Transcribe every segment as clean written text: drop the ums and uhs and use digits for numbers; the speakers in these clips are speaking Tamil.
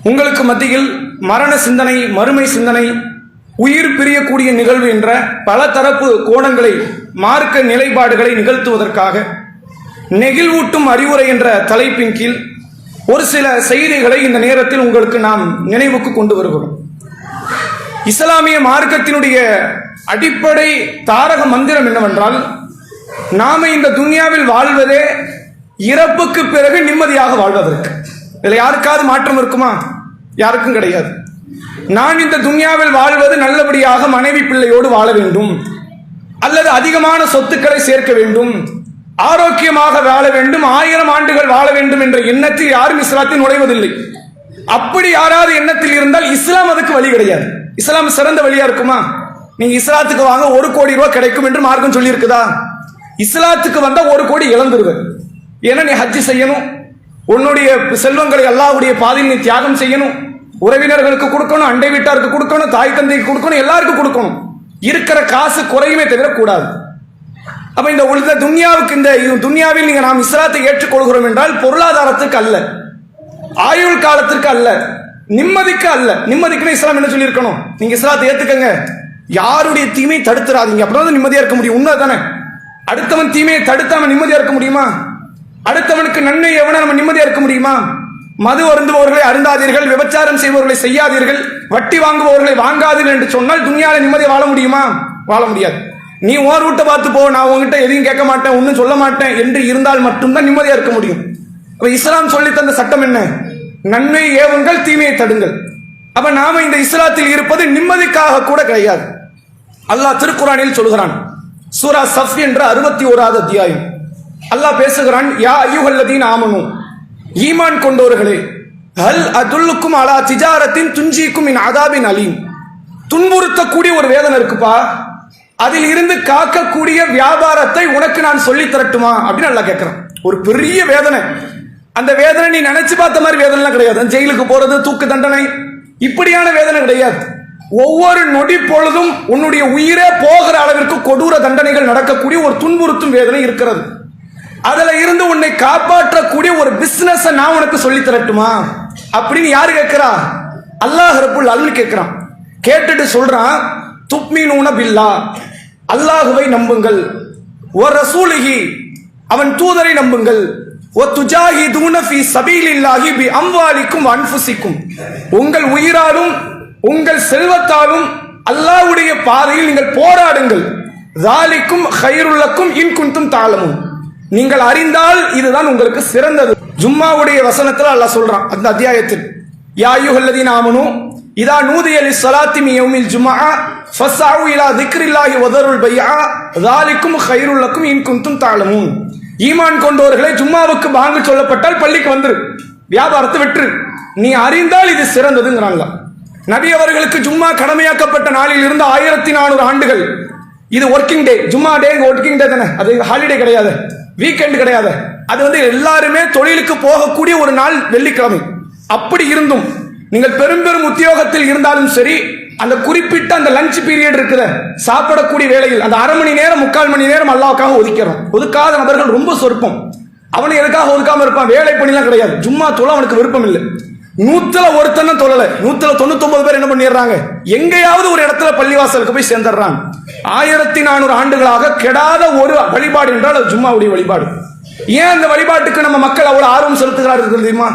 உங்களுக்கு மத்தியில் மரண சிந்தனை, மறுமை சிந்தனை, உயிர் பிரியக்கூடிய நிகழ்வு என்ற பல தரப்பு கோணங்களை, மார்க்க நிலைப்பாடுகளை நிகழ்த்துவதற்காக நெகிழ்வூட்டும் அறிவுரை என்ற தலைப்பின் கீழ் ஒரு சில செய்திகளை இந்த நேரத்தில் உங்களுக்கு நாம் நினைவுக்கு கொண்டு வருகிறோம். இஸ்லாமிய மார்க்கத்தினுடைய அடிப்படை தாரக மந்திரம் என்னவென்றால், நாம இந்த துன்யாவில் வாழ்வதே இறப்புக்கு பிறகு நிம்மதியாக வாழ்வதற்கு. இதில் யாருக்காவது மாற்றம் இருக்குமா? யாருக்கும் கிடையாது. நான் இந்த துன்யாவில் வாழ்வது நல்லபடியாக மனைவி பிள்ளையோடு வாழ வேண்டும், அல்லது அதிகமான சொத்துக்களை சேர்க்க வேண்டும், ஆரோக்கியமாக வாழ வேண்டும், 1000 ஆண்டுகள் வாழ வேண்டும் என்ற எண்ணத்தில் யாரும் இஸ்லாத்தில் நுழைவதில்லை. அப்படி யாராவது எண்ணத்தில் இருந்தால் இஸ்லாம் அதுக்கு வழி கிடையாது. இஸ்லாம் சிறந்த வழியா இருக்குமா? நீங்க இஸ்லாத்துக்கு வாங்க 1 கோடி ரூபாய் கிடைக்கும் என்று மார்க்கம் சொல்லி இருக்குதா? இஸ்லாத்துக்கு வந்தா 1 கோடி இழந்துருவேன். ஏன்னா நீ ஹஜ் செய்யணும், உன்னுடைய செல்வங்களை அல்லாஹ்வுடைய பாதையில் நீ தியாகம் செய்யணும், உறவினர்களுக்கு கொடுக்கணும், அண்டை வீட்டாருக்கு கொடுக்கணும், தாய் தந்தைக்கு கொடுக்கணும், எல்லாருக்கும் கொடுக்கணும். இருக்கிற காசு குறையுமே தவிர கூடாது. அப்ப இந்த உலக துன்யாவுக்கு, இந்த துன்யாவில் நீங்க நாம் இஸ்லாத்தை ஏற்றுக்கொள்கிறோம் என்றால் பொருளாதாரத்துக்கு அல்ல, ஆயுள் காலத்திற்கு அல்ல, நிம்மதிக்கு அல்ல. நிம்மதிக்குன்னு இஸ்லாம் என்ன சொல்லி இருக்கணும்? நீங்க இஸ்லாத்தை ஏத்துக்கங்க, யாருடைய தீமையை தடுத்துறாதீங்க, அப்படிதான் நிம்மதியா இருக்க முடியும். உண்மை தானே? அடுத்தவன் தீமையை தடுத்தாம நிம்மதியா இருக்க முடியுமா? அடுத்தவனுக்கு நன்மை எவன நம்ம நிம்மதியா இருக்க முடியுமா? மது அருந்துபவர்களை அருந்தாதீர்கள், விபச்சாரம் செய்பவர்களை செய்யாதீர்கள், வட்டி வாங்குபவர்களை வாங்காதீர்கள் என்று சொன்னால் துன்யால நிம்மதியா வாழ முடியுமா? வாழ முடியாது. நீ ஓர் ரூட்டை பார்த்து போ, நான் உங்ககிட்ட எதையும் கேட்க மாட்டேன், ஒன்னும் சொல்ல மாட்டேன் என்று இருந்தால் மட்டும்தான் நிம்மதியா இருக்க முடியும். அப்ப இஸ்லாம் சொல்லி தந்த சட்டம் என்ன? நன்மை ஏவுங்கள், தீமையை தடுங்கள். அப்ப நாம இந்த இஸ்லாத்தில் இருப்பது நிம்மதிக்காக கூட கிடையாது. அல்லாஹ் திருக்குர்ஆனில் சொல்கிறான், சூரா சஃப் என்ற 61வது அத்தியாயம். அல்லாஹ் பேசுகிறான், யா அய்யுஹல்லதீன ஆமனு, ஈமான் கொண்டோர்களே, ஹல் அதுல்லுக்கும் அலா திஜாரத்தின் துன்ஜீக்கும் மின் அதாபின் அலீம். துன்புறுத்தக்கூடிய ஒரு வேதனை இருக்குப்பா, அதில் இருந்து காக்கக்கூடிய வியாபாரத்தை உனக்கு நான் சொல்லி தரட்டுமா அப்படின்னு அல்லாஹ் கேட்கிறான். ஒரு பெரிய வேதனை. அந்த வேதனை நீ நினைச்சு பார்த்த மாதிரி வேதனை கிடையாது. ஜெயிலுக்கு போறது, தூக்கு தண்டனை, இப்படியான வேதனை கிடையாது. ஒவ்வொரு நொடி பொழுதும் உன்னுடைய உயிரே போகிற அளவிற்கு கொடூர தண்டனைகள் நடக்கக்கூடிய ஒரு துன்புறுத்தும் வேதனை இருக்கிறது. அதுல இருந்து உன்னை காப்பாற்றக்கூடிய ஒரு பிசினஸ் நான் உனக்கு சொல்லி தரட்டுமா அப்படின்னு யாரு கேட்கிறா? அல்லாஹ் ரப்புல் ஆலமீன் கேட்கிறான். கேட்டுட்டு சொல்றான், துக்மினூன பில்லா, அல்லாஹுவை நம்புங்கள், வ ரசூலிஹி, அவன் தூதரை நம்புங்கள், வ துஜாஹிதூன ஃபீ சபீலில்லாஹி பி அம்வாலிக்கும் வ அன்ஃபுசிக்கும், உங்கள் உயிராலும் உங்கள் செல்வத்தாலும் அல்லாஹ்வுடைய பாதையில் நீங்கள் போராடுங்கள், ஸாலிக்கும் கைருல் லக்கும் இன் குன்தும் தஅலமூன், நீங்கள் அறிந்தால் இதுதான் உங்களுக்கு சிறந்தது. ஜும்மாவுடைய வசனத்தில் அல்லாஹ் சொல்றான் அந்த அத்தியாயத்தில், யா அய்யுஹல்லதீன ஆமனு இதா நூதிய லிஸ்ஸலாத்தி மின் யௌமில் ஜும்ஆ ஃபஸ்ஸஉ இலா திக்ரில்லாஹி வ தருல் பைஅ ஸாலிக்கும் கைருல் லக்கும் இன் குன்தும் தஅலமூன். ஈமான் கொண்டவர்களே, ஜும்மாவுக்கு பாங்கு சொல்லப்பட்டால் பள்ளிக்கு வந்துரு, வியாபாரத்தை விட்டுரு, நீ அறிந்தால் இது சிறந்ததுங்கிறாங்க. நபி அவர்களுக்கு ஜும்மா கடமையாக்கப்பட்ட நாளில் இருந்து 1400 ஆண்டுகள் இது ஒர்க்கிங் டே. ஜும்மா டே ஒர்க்கிங் டே தானே, அது ஹாலிடே கிடையாது, வீக்கெண்ட் கிடையாது. அது எல்லாருமே தொழிலுக்கு போகக்கூடிய ஒரு நாள் வெள்ளிக்கிழமை. அப்படி இருந்தும் நீங்கள் பெரும் பெரும் உத்தியோகத்தில் இருந்தாலும் சரி, அந்த குறிப்பிட்ட அந்த லஞ்ச் பீரியட் இருக்குது, சாப்பிடக்கூடிய வேளையில் அந்த 1/2 மணி நேரம் 3/4 மணி நேரம் அல்லாஹ்வுக்காக ஒதுக்கிறோம். ஒதுக்காத நபர்கள் ரொம்ப சொற்பம். அவனை எதுக்காக ஒதுக்காம இருப்பான்? வேலை பணிலாம் கிடையாது, ஜும்மா தொழ அவனுக்கு விருப்பம் இல்லை. 100ல ஒருத்தன் தொழல, 199 பேர் என்ன பண்ணிடுறாங்க? எங்கேயாவது ஒரு இடத்துல பள்ளிவாசலுக்கு போய் சேர்ந்துடுறாங்க. 1400 ஆண்டுகளாக கெடாத ஒரு வழிபாடு என்றால் அது ஜும்மாவுடைய வழிபாடு. ஏன் அந்த வழிபாட்டுக்கு நம்ம மக்கள் அவ்வளவு ஆர்வம் செலுத்துகிறார்கள் தெரியுமா?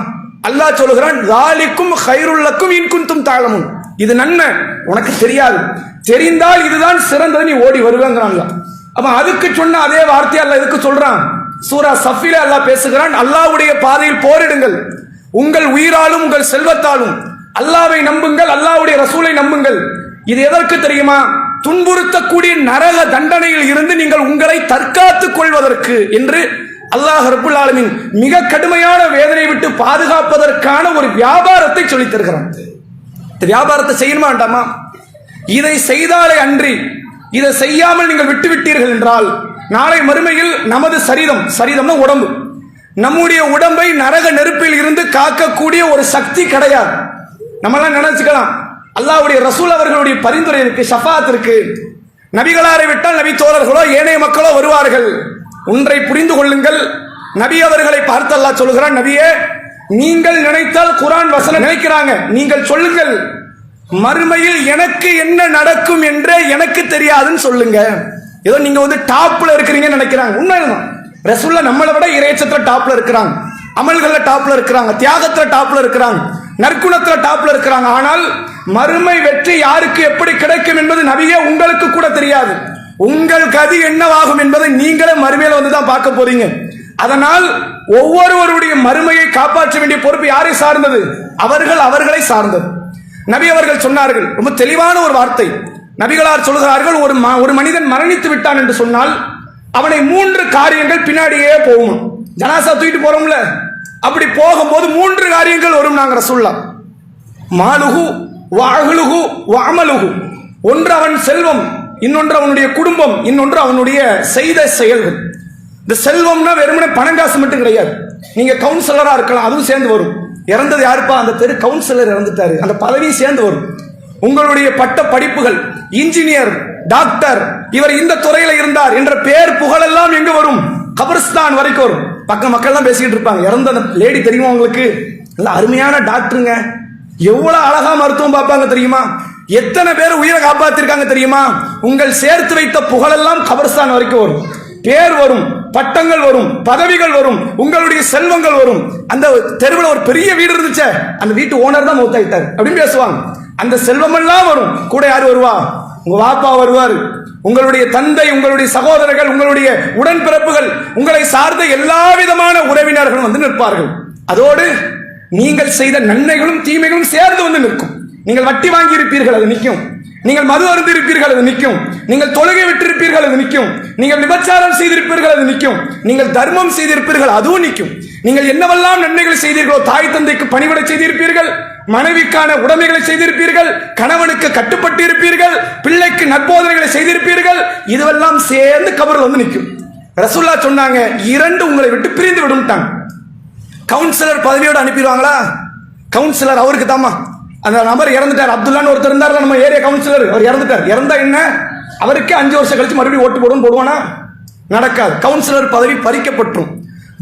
அல்லாஹ் சொல்லுகிறான், ஸாலிக்கும் கைருல் லக்கும் இன் குன்தும் தஅலமூன், இது நன்மை உனக்கு தெரியாது, தெரிந்தால் இதுதான் சிறந்தது, நீ ஓடி வருவேங்கிறாங்க. அப்ப அதுக்கு சொன்ன அதே வார்த்தை அல்லாஹ் எதுக்கு சொல்றான்? சூரா சஃபில அல்லாஹ் பேசுகிறான், அல்லாஹ்வுடைய பாதையில் போரிடுங்கள், உங்கள் உயிராலும் உங்கள் செல்வத்தாலும் அல்லாஹ்வை நம்புங்கள், அல்லாஹ்வுடைய ரசூலை நம்புங்கள். இது எதற்கு தெரியுமா? துன்புறுத்தக்கூடிய நரக தண்டனையில் இருந்து நீங்கள் உங்களை தற்காத்துக் கொள்வதற்கு என்று அல்லாஹ் ரப்புல் ஆலமீன் மிக கடுமையான வேதனை விட்டு பாதுகாப்பதற்கான ஒரு வியாபாரத்தை சொல்லித் தருகிறான். வியாபாரத்தை செய்யணுமா வேண்டாமா? இதை செய்தாலே அன்றி இதை செய்யாமல் நீங்கள் விட்டு விட்டீர்கள் என்றால் நாளை மறுமையில் நமது சரீரம்னா உடம்பு, நம்முடைய உடம்பை நரக நெருப்பில் இருந்து காக்கக்கூடிய ஒரு சக்தி கிடையாது. நம்மளாம் நினைச்சுக்கலாம், அல்லாஹ்வுடைய ரசூல் அவர்களுடைய பரிந்துரை இருக்கு, ஷஃபாத் இருக்கு, நபிகளாரை விட்டால் நபி தோழர்களோ ஏனைய மக்களோ வருவார்கள். ஒன்றை புரிந்து கொள்ளுங்கள், நபி அவர்களை பார்த்து அல்லாஹ் சொல்கிறான், நபியே நீங்கள் நினைத்தால் குர்ஆன் வசனம் நினைக்கிறாங்க. நீங்கள் சொல்லுங்கள், மறுமையில் எனக்கு என்ன நடக்கும் என்றே எனக்கு தெரியாதுன்னு சொல்லுங்க. ஏதோ நீங்க வந்து டாப்ல இருக்கிறீங்கன்னு நினைக்கிறாங்க. உண்மைதான், ரசூலுல்லாஹ் நம்மளை விட இறைச்சத்துல டாப்ல இருக்கிறாங்க, அமல்கள்ல டாப்ல இருக்கிறாங்க, தியாகத்துல டாப்ல இருக்கிறாங்க, நற்குணத்துல டாப்ல இருக்கிறாங்க. ஆனால் மறுமை வெற்றி யாருக்கு எப்படி கிடைக்கும் என்பது நபியே உங்களுக்கு கூட தெரியாது. உங்கள் கதி என்னவாகும் என்பதை நீங்களே மறுமையில வந்து தான் பார்க்க போறீங்க. அதனால் ஒவ்வொருவருடைய மறுமையை காப்பாற்ற வேண்டிய பொறுப்பு யாரை சார்ந்தது? அவர்களை சார்ந்தது. நபி அவர்கள் சொன்னார்கள், ரொம்ப தெளிவான ஒரு வார்த்தை. நபிகளார் சொல்கிறார்கள், ஒரு மனிதன் மரணித்து விட்டான் என்று சொன்னால் அவனை 3 காரியங்கள் பின்னாடியே போகும். ஜனாசா தூக்கிட்டு போறோம்ல, அப்படி போகும்போது 3 காரியங்கள் வரும். நாங்க ரசூலுல்லாஹ், மாலுஹு வஅஹ்லுஹு வஅமலுஹு. ஒன்று அவன் செல்வம், இன்னொன்று அவனுடைய குடும்பம், இன்னொன்று அவனுடைய செய்த செயல்கள். இந்த செல்வம்னா வெறுமனே பணம் காசு மட்டும் கிடையாது. நீங்க கவுன்சிலரா இருக்கலாம், அதுவும் சேர்ந்து வரும். இறந்தது யாருப்பா? அந்த தெரு கவுன்சிலர் இறந்துட்டாரு, அந்த பதவி சேர்ந்து வரும். உங்களுடைய பட்ட படிப்புகள், இன்ஜினியர், டாக்டர், இவர் இந்த துறையில இருந்தார் என்ற பேர் புகழெல்லாம் எங்க வரும்? கபர்ஸ்தான் வரைக்கும் வரும். பக்க மக்கள் தான் பேசிக்கிட்டு இருப்பாங்க. இறந்த அந்த லேடி தெரியுமா உங்களுக்கு? நல்ல அருமையான டாக்டருங்க, எவ்வளவு அழகா மருத்துவம் பார்ப்பாங்க தெரியுமா? எத்தனை பேர் உயிரை காப்பாத்திருக்காங்க தெரியுமா? உங்கள் சேர்த்து வைத்த புகழெல்லாம் கபர்ஸ்தான் வரைக்கும் வரும். பேர் வரும், பட்டங்கள் வரும், பதவிகள் வரும், உங்களுடைய செல்வங்கள் வரும். அந்த தெருவில் ஒரு பெரிய வீடு இருந்துச்சு, அந்த வீட்டு ஓனர் தான் மௌத்தாயிட்டார் அப்படின்னு பேசுவாங்க. அந்த செல்வம் எல்லாம் வரும். கூட யார் வருவா? உங்க வாப்பா வருவார், உங்களுடைய தந்தை, உங்களுடைய சகோதரர்கள், உங்களுடைய உடன்பிறப்புகள், உங்களை சார்ந்த எல்லா விதமான உறவினர்களும் வந்து நிற்பார்கள். அதோடு நீங்கள் செய்த நன்மைகளும் தீமைகளும் சேர்ந்து வந்து நிற்கும். நீங்கள் வட்டி வாங்கி இருப்பீர்கள், அது நிற்கும். நீங்கள் மது அருந்து இருப்பீர்கள், அது நிற்கும். நீங்கள் தொழுகை விட்டிருப்பீர்கள், அது நிற்கும். நீங்கள் விபச்சாரம் செய்திருப்பீர்கள், அது நிற்கும். நீங்கள் தர்மம் செய்திருப்பீர்கள், அதுவும் நிற்கும். நீங்கள் என்னவெல்லாம் நன்மைகள் செய்தீர்களோ, தாய் தந்தைக்கு பணிவிடை செய்திருப்பீர்கள், மனைவிக்கான உடைமைகளை செய்திருப்பீர்கள், கணவனுக்கு கட்டுப்பட்டு இருப்பீர்கள், பிள்ளைக்கு நற்போதனைகளை செய்திருப்பீர்கள், இதுவெல்லாம் சேர்ந்து கபரில் வந்து நிற்கும். ரசூலுல்லாஹ் சொன்னாங்க, 2 உங்களை விட்டு பிரிந்து விடும்ட்டாங்க. கவுன்சிலர் பதவியோடு அனுப்பிடுவாங்களா? கவுன்சிலர் அவருக்கு தாமா, அந்த நபர் இறந்துட்டார், அப்துல்லான்னு ஒருத்தர் இருந்தார் நம்ம ஏரியா கவுன்சிலர், அவர் இறந்துட்டார். இறந்தா என்ன, அவருக்கு 5 வருஷம் கழிச்சு மறுபடியும் ஓட்டு போடுவானா? நடக்காது. கவுன்சிலர் பதவி பறிக்கப்பட்டுரும்,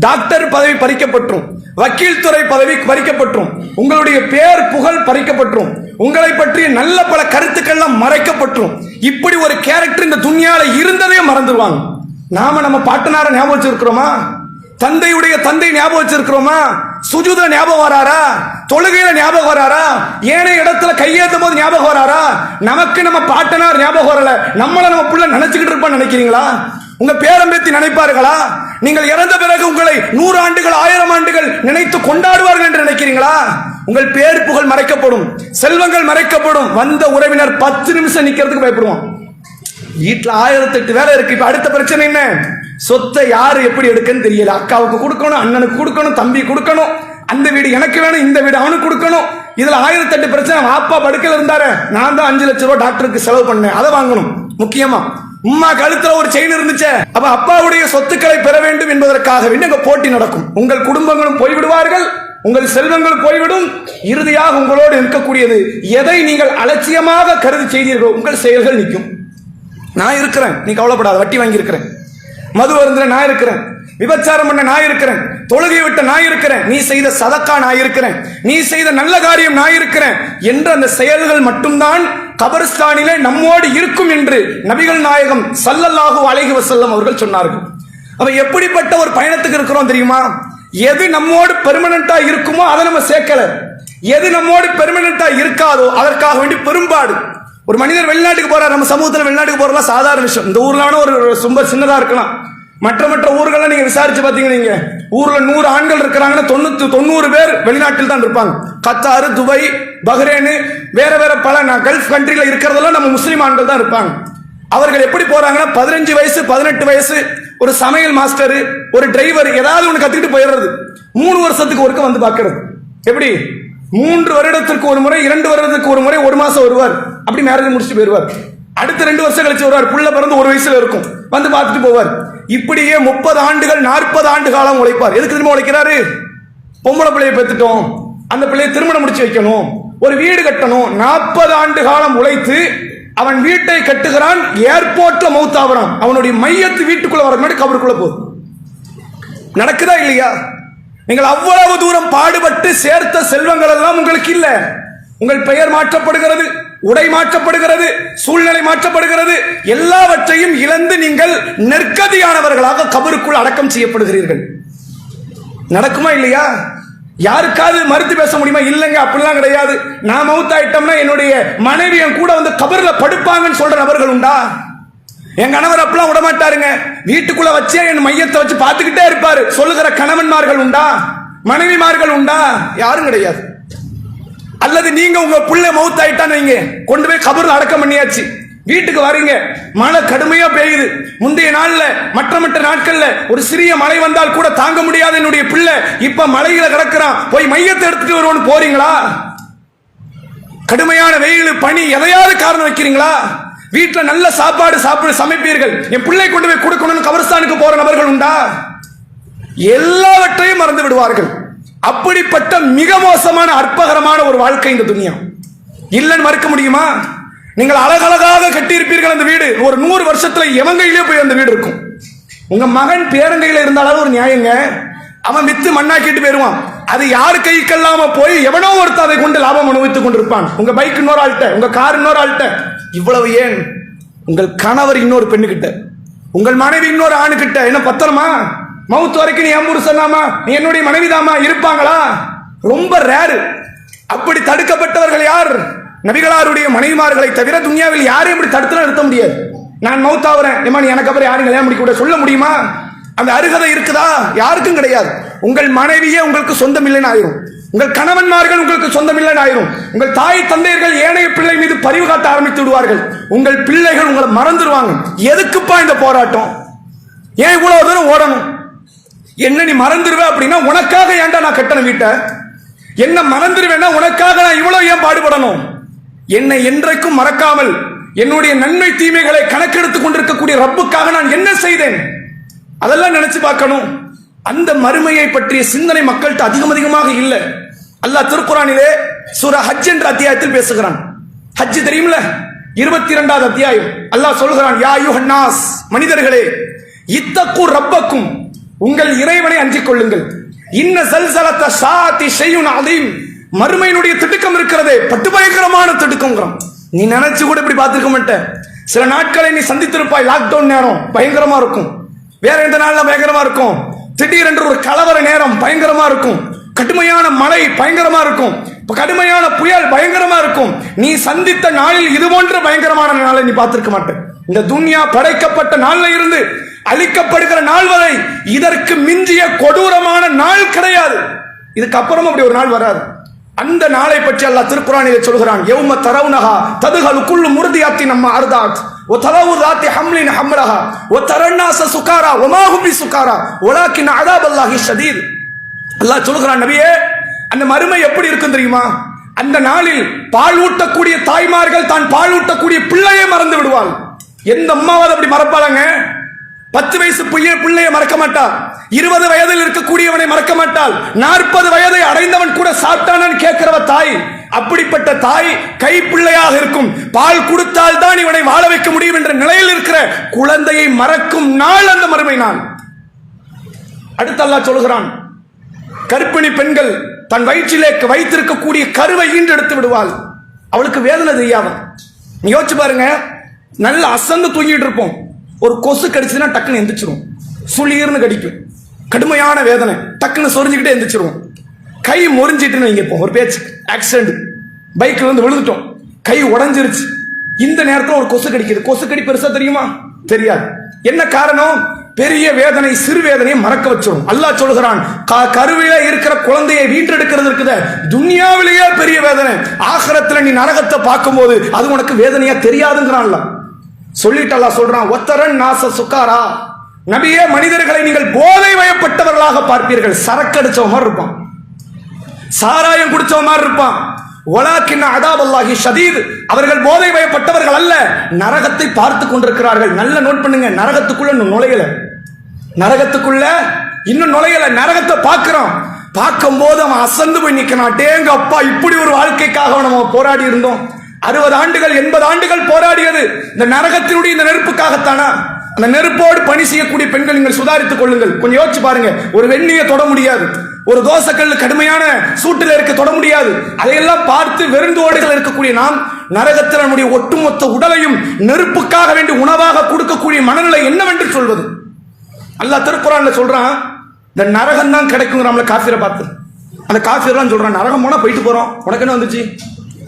டாக்டர் பதவி பறிக்கப்பட்டுரும், வக்கீல் துறை பதவி பறிக்கப்பட்டுரும், உங்களுடைய பேர் புகழ் பறிக்கப்பட்டுரும், உங்களை பற்றிய நல்ல பல கருத்துக்கள்லாம் மறைக்கப்பட்டுரும். இப்படி ஒரு கேரக்டர் இந்த துன்யால இருந்ததே மறந்துடுவாங்க. நாம நம்ம பாட்டனார ஞாபகம் வச்சிருக்கிறோமா? தந்தையுடைய தந்தை ஞாபகம் வச்சிருக்கிறோமா? சுஜூத ஞாபகம் வராரா? தொழுகையில ஞாபகம் வராரா? ஏனைய இடத்துல கையேற்றும் போது ஞாபகம் வராரா? நமக்கு நம்ம பாட்டனார் ஞாபகம் வரல, நம்மள நம்ம புள்ள நினைச்சுக்கிட்டு இருப்பான்னு நினைக்கிறீங்களா? உங்க பேரம்பேத்தி நினைப்பார்களா? நீங்கள் இறந்த பிறகு உங்களை 100 ஆண்டுகள் 1000 ஆண்டுகள் நினைத்து கொண்டாடுவார்கள் என்று நினைக்கிறீங்களா? உங்கள் பேர் புகழ் மறைக்கப்படும், செல்வங்கள் மறைக்கப்படும். வந்த உறவினர் 10 நிமிஷம் நிக்கிறதுக்கு பயப்படுவான். வீட்டுல 1008 வேலை இருக்கு. இப்ப அடுத்த பிரச்சனை என்ன? சொத்தை யாரு எப்படி எடுக்கன்னு தெரியல. அக்காவுக்கு கொடுக்கணும், அண்ணனுக்கு கொடுக்கணும், தம்பி கொடுக்கணும், அந்த வீடு எனக்கு வேணும், இந்த வீடு அவனுக்கு கொடுக்கணும். இதுல 1008 பிரச்சனை. அப்பா படுக்கையில் இருந்தாரு, நான் தான் 5 லட்சம் ரூபாய் டாக்டருக்கு செலவு பண்ணேன், அதை வாங்கணும். முக்கியமா உம்மா கழுத்துல ஒரு செயின் இருந்துச்சு, அப்ப அப்பாவுடைய சொத்துக்களை பெற வேண்டும் என்பதற்காக வேண்டி அங்க போட்டி நடக்கும். உங்கள் குடும்பங்களும் போய்விடுவார்கள், உங்கள் செல்வங்கள் போய்விடும். இறுதியாக உங்களோடு இருக்கக்கூடியது எதை நீங்கள் அலட்சியமாக கருதி செய்தீர்களோ உங்கள் செயல்கள் நிற்கும். நான் இருக்கிறேன், நீ கவலைப்படாத. வட்டி வாங்கி இருக்கிறேன், மது அருந்துற நான் இருக்கிறேன், விபச்சாரம் பண்ண நான் இருக்கிறேன், தொழுகை விட்ட நான் இருக்கிறேன், நீ செய்த சதக்கா நான் இருக்கிறேன், நீ செய்த நல்ல காரியம் நான் இருக்கிறேன் என்ற அந்த செயல்கள் மட்டும்தான் கபர்ஸ்தானிலே நம்மோடு இருக்கும் என்று நபிகள் நாயகம் ஸல்லல்லாஹு அலைஹி வஸல்லம் அவர்கள் சொன்னார்கள். அப்ப எப்படிப்பட்ட ஒரு பயணத்துக்கு இருக்கிறோம் தெரியுமா? எது நம்மோடு பெர்மனண்டா இருக்குமோ அதை நம்ம சேர்க்கல, எது நம்மோடு பெர்மனண்டா இருக்காதோ அதற்காக வேண்டி பெரும்பாடு. ஒரு மனிதர் வெளிநாட்டுக்கு போறார், நம்ம சமூகத்தில் வெளிநாட்டுக்கு போறதா சாதாரண விஷயம். இந்த ஊர்ல ஒரு ரொம்ப சின்னதா இருக்கலாம், மற்ற ஊர்கள்லாம் நீங்க விசாரிச்சு பாத்தீங்கன்னா, நீங்க ஊர்ல 100 ஆண்கள் இருக்கிறாங்கன்னா 90 பேர் வெளிநாட்டில் தான் இருப்பாங்க. கத்தாரு, துபாய், பஹ்ரைன், வேற பல கல்ஃப் கண்ட்ரில இருக்கிறதெல்லாம் நம்ம முஸ்லீம் ஆண்கள் தான் இருப்பாங்க. அவர்கள் எப்படி போறாங்கன்னா 15 வயசு 18 வயசு ஒரு சமையல் மாஸ்டர், ஒரு டிரைவர், ஏதாவது ஒன்று கத்துக்கிட்டு போயிடுறது. 3 வருஷத்துக்கு ஒருக்க வந்து பாக்குறது. எப்படி 3 வருடத்திற்கு ஒரு முறை, 2 வருடத்துக்கு ஒரு முறை, 1 மாசம் வருவார், அப்படி மேரேஜ் முடிச்சுட்டு போயிடுவார். அடுத்த 2 வருஷம் கழிச்சு வருவார், புள்ள பிறந்து 1 வயசுல இருக்கும், வந்து பார்த்துட்டு போவார். இப்படியே 30 ஆண்டுகள் 40 ஆண்டு காலம் உழைப்பார். எதுக்கு திரும்ப உழைக்கிறாரு? பொம்பளை பிள்ளையை பெற்றுட்டோம், அந்த பிள்ளையை திருமணம் முடிச்சு வைக்கணும், ஒரு வீடு கட்டணும். 40 ஆண்டு காலம் உழைத்து அவன் வீட்டை கட்டுகிறான், ஏர்போர்ட்ல மௌத்தாகிறான். அவனுடைய மையத்து வீட்டுக்குள்ள வர முன்னாடி கபருக்குள்ள போகுது. நடக்குதா இல்லையா? நீங்கள் அவ்வளவு தூரம் பாடுபட்டு சேர்த்த செல்வங்கள் எல்லாம் உங்களுக்கு இல்ல. உங்கள் பெயர் மாற்றப்படுகிறது, உடை மாற்றப்படுகிறது, சூழ்நிலை மாற்றப்படுகிறது, எல்லாவற்றையும் இழந்து நீங்கள் நெற்கதியானவர்களாக கபருக்குள் அடக்கம் செய்யப்படுகிறீர்கள். நடக்குமா இல்லையா? யாருக்காவது மறுத்து பேச முடியுமா? இல்லைங்க, அப்படிலாம் கிடையாது. நான் மவுத்தாயிட்டோம்னா என்னுடைய மனைவி என் கூட வந்து கபர்ல படுப்பாங்கன்னு சொல்ற நபர்கள் உண்டா? என் கணவர் அப்பெல்லாம் விட மாட்டாருங்க, வீட்டுக்குள்ள வச்சே என் மையத்தை வச்சு பார்த்துக்கிட்டே இருப்பாரு சொல்லுகிற கணவன்மார்கள் உண்டா? மனைவிமார்கள் உண்டா? யாரும் கிடையாது. அல்லது நீங்க உங்க புள்ள மவுத்தாயிட்டான்னு வைங்க, கொண்டு போய் கபர்ல அடக்கம் பண்ணியாச்சு, வீட்டுக்கு வரீங்க, மழை கடுமையா பெய்யுது. முந்தைய நாள்ல மற்ற நாட்கள்ல ஒரு சிறிய மழை வந்தால் கூட தாங்க முடியாத என்னுடைய பிள்ளை இப்ப மழையில கிடக்கிறான், போய் மையத்தை எடுத்துட்டு வருவோன்னு போறீங்களா? கடுமையான வெயில், பனி, எதையாவது காரணம் வைக்கிறீங்களா? வீட்டுல நல்ல சாப்பாடு சமைப்பீர்கள், என் பிள்ளை கொண்டு போய் கொடுக்கணும்னு கபர்ஸ்தானுக்கு போற நபர்கள் உண்டா? எல்லாவற்றையும் மறந்து விடுவார்கள். அப்படிப்பட்ட மிக மோசமான அற்பகரமான ஒரு வாழ்க்கை இந்த துனியா. இல்லைன்னு மறுக்க முடியுமா? நீங்கள் அழகழகாக கட்டியிருப்பீர்கள் அந்த வீடு, ஒரு 100 வருஷத்துல எவங்கையிலே போய் அந்த வீடு இருக்கும். உங்க மகன் பேரங்கையில இருந்தாலும் ஒரு நியாயங்க, அவன் வித்து மண்ணாக்கிட்டு போயிருவான். அது யாரு கைக்கெல்லாம போய் எவனோ ஒருத்தர் அதை கொண்டு லாபம் அனுபவித்துக் கொண்டிருப்பான். உங்க பைக் இன்னொரு ஆள்கிட்ட, உங்க கார் இன்னொரு ஆள்கிட்ட. இவ்வளவு ஏன்? உங்கள் கணவர் இன்னொரு பெண்ணுகிட்ட, உங்கள் மனைவி இன்னொரு ஆணுகிட்ட. என்ன பத்திரமா? மவுத்து வரைக்கும் நீ என் புருஷனாமா, நீ என்னுடைய மனைவிதாமா இருப்பாங்களா? ரொம்ப ரேரு. அப்படி தடுக்கப்பட்டவர்கள் யார்? நபிகளாருடைய மனைவிமார்களை தவிர துன்யாவில் யாரையும் இப்படி தடுத்து நிறுத்த முடியாது. நான் மவுத்தாகிறேன், ஏமா நீ எனக்கு அப்புறம் யாரும் கல்யாணம் முடிக்க சொல்ல முடியுமா? அந்த அருகதை இருக்குதா? யாருக்கும் கிடையாது. உங்கள் மனைவியே உங்களுக்கு சொந்தம் இல்லைன்னு ஆயிரும், உங்கள் கணவன்மார்கள் உங்களுக்கு சொந்தம் இல்லைன்னு ஆயிரும், உங்கள் தாய் தந்தையர்கள் ஏனைய பிள்ளை மீது பரிவு காட்ட ஆரம்பித்து விடுவார்கள், உங்கள் பிள்ளைகள் உங்களை மறந்துடுவாங்க. எதுக்குப்பா இந்த போராட்டம்? ஏன் இவ்வளவு தூரம் ஓடணும்? என்ன நீ மறந்துடுவே அப்படின்னா உனக்காக ஏன்டா நான் கட்டணம் வீட்ட? என்ன மறந்துடுவேன்னா உனக்காக நான் இவ்வளவு ஏன் பாடுபடணும்? என்னை என்றைக்கும் மறக்காமல் என்னுடைய நன்மை தீமைகளை கணக்கெடுத்துக் கொண்டிருக்கக்கூடிய ரப்புக்காக நான் என்ன செய்தேன்? அதெல்லாம் நினைச்சு பார்க்கணும். அந்த மறுமையை பற்றிய சிந்தனை மக்கள்கிட்ட அதிகமாக இல்லை. அல்லாஹ் திருக்குரானிலே சூரா ஹஜ் என்ற அத்தியாயத்தில் பேசுகிறான். ஹஜ் தெரியுமில்ல, 22வது அத்தியாயம். அல்லாஹ் சொல்கிறான், யா அய்யுஹன் நாஸ், மனிதர்களே, இத்தகு ரப்பக்கும், உங்கள் இறைவனை அஞ்சிக் கொள்ளுங்கள். இன்ன ஸல்ஸலத ஸாஅத்தி ஷைஉன் அதீம், மறுமையினுடைய திடுக்கம் இருக்கிறதே பட்டு பயங்கரமான திடுக்கம்ங்கிறான். நீ நினைச்சு கூட இப்படி பார்த்திருக்க மாட்ட. சில நாட்களை நீ சந்தித்திருப்பாய், லாக்டவுன் நேரம் பயங்கரமா இருக்கும், வேற எந்த நாள்ல பயங்கரமா இருக்கும், திடீரென்று ஒரு கலவர நேரம் பயங்கரமா இருக்கும், கடுமையான மழை பயங்கரமா இருக்கும், கடுமையான புயல் பயங்கரமா இருக்கும். நீ சந்தித்த நாளில் இது போன்ற பயங்கரமான நாளை நீ பார்த்திருக்க மாட்ட. இந்த துன்யா படைக்கப்பட்ட நாள்ல இருந்து அழிக்கப்படுகிற நாள் வரை இதற்கு மிஞ்சிய கொடூரமான நாள் கிடையாது. இதுக்கு அப்புறம் அப்படி ஒரு நாள் வராது. அந்த நாளை பற்றி அல்லாஹ் திருக்குரானிலே சொல்கிறான், யௌம தரவுனஹா ததுஹலு குல்லு முர்தியாத்தின் அம்மா அர்தாத் வ தரவு ذات حمل حملها وترى الناس سكارى وما هم بسكارى ولكن عذاب الله شديد. அல்லாஹ் சொல்கிறான், நபியே, அந்த மறுமை எப்படி இருக்கும் தெரியுமா? அந்த நாளில் பால் ஊட்டக்கூடிய தாய்மார்கள் தான் பால் ஊட்டக்கூடிய பிள்ளையை மறந்து விடுவாள். எந்த அம்மாவது அப்படி மறப்பாளாங்க? 10 வயசு பிள்ளையை மறக்க மாட்டாள், 20 வயதில் இருக்கக்கூடியவனை மறக்க மாட்டாள், 40 வயதை அடைந்தவன் கூட சாப்பிட்டானு கேட்கிறவ தாய். அப்படிப்பட்ட தாய் கை பிள்ளையாக இருக்கும், பால் கொடுத்தால் தான் இவனை வாழ வைக்க முடியும் என்ற நிலையில் இருக்கிற குழந்தையை மறக்கும் நாள் அந்த மறுமை நாள். அடுத்து அல்லாஹ் சொல்கிறான், கர்ப்பிணி பெண்கள் தன் வயிற்றிலே வைத்திருக்கக்கூடிய கருவை ஈண்டெடுத்து விடுவாள். அவளுக்கு வேதனை தெரியாத. நீ யோசிச்சு பாருங்க, நல்ல அசந்து தூங்கிட்டு இருப்போம், ஒரு கொசு கடிச்சுன்னா டக்குன்னு எந்திரிச்சிரும், சுளீர்னு கடிக்கும், கடுமையான வேதனை, டக்குன்னு சொரிஞ்சுக்கிட்டே எந்திரிச்சிருவோம். கை முறிஞ்சிட்டுன்னு வைங்க, இப்போ ஒரு பேச்சு ஆக்சிடென்ட், பைக்ல இருந்து விழுந்துட்டோம், கை உடஞ்சிருச்சு, இந்த நேரத்தில் ஒரு கொசு கடிக்குது. கொசு கடி பெருசா தெரியுமா? தெரியாது. என்ன காரணம்? பெரிய வேதனை சிறு வேதனையை மறக்க வச்சிடும். அல்லாஹ் சொல்கிறான், கருவில இருக்கிற குழந்தையை வீட்டெடுக்கிறது இருக்குது துன்யாவிலேயே பெரிய வேதனை, ஆகிரத்துல நீ நரகத்தை பார்க்கும் போது அது உனக்கு வேதனையா தெரியாதுங்கிறான்ல. சொல்லிட்டு அல்லாஹ் சொல்றான், ஒத்தரன் நாச சுக்காரா, நபியே, மனிதர்களை நீங்கள் போதை வயப்பட்டவர்களாக பார்ப்பீர்கள். சரக்கு அடிச்சவ மாதிரி இருப்பான், சாராயம் குடிச்சவ மாதிரி இருப்பான். வலாக்கின் அதாப் அல்லாஹி ஷதீத், அவர்கள் போதை வயப்பட்டவர்கள் அல்ல, நரகத்தை பார்த்து கொண்டிருக்கிறார்கள். நல்ல நோட் பண்ணுங்க, நரகத்துக்குள்ள இன்னும் நுழையல, நரகத்துக்குள்ள இன்னும் நுழையல, நரகத்தை பார்க்கிறோம். பார்க்கும் போது அவன் அசந்து போய் நிற்கிறான். டேங்க அப்பா, இப்படி ஒரு வாழ்க்கைக்காக நம்ம போராடி இருந்தோம். 60 ஆண்டுகள் 80 ஆண்டுகள் போராடியது இந்த நரகத்தினுடைய இந்த நெருப்புக்காகத்தானா? அந்த நெருப்போடு பணி செய்யக்கூடிய பெண்கள் நீங்கள் சுதாரித்துக் கொள்ளுங்கள். கொஞ்சம் யோசிச்சு பாருங்க, ஒரு வெண்ணியை தொட முடியாது, ஒரு தோசைக்கல் கடுமையான சூட்டில் இருக்க தொட முடியாது. அதையெல்லாம் பார்த்து வெறுந்தோடுகள் இருக்கக்கூடிய நாம் நரகத்தில் நம்முடைய ஒட்டுமொத்த உடலையும் நெருப்புக்காக வேண்டி உணவாக கொடுக்கக்கூடிய மனநிலை என்னவென்று சொல்வது? அல்லாஹ் திருக்குர்ஆன்ல சொல்றான், இந்த நரகம் தான் கிடைக்கும். நம்மள காஃபிரை பார்த்து அந்த காஃபிர்லாம் சொல்றான், நரகம் போனா போயிட்டு போறோம், உனக்கு என்ன வந்துச்சு?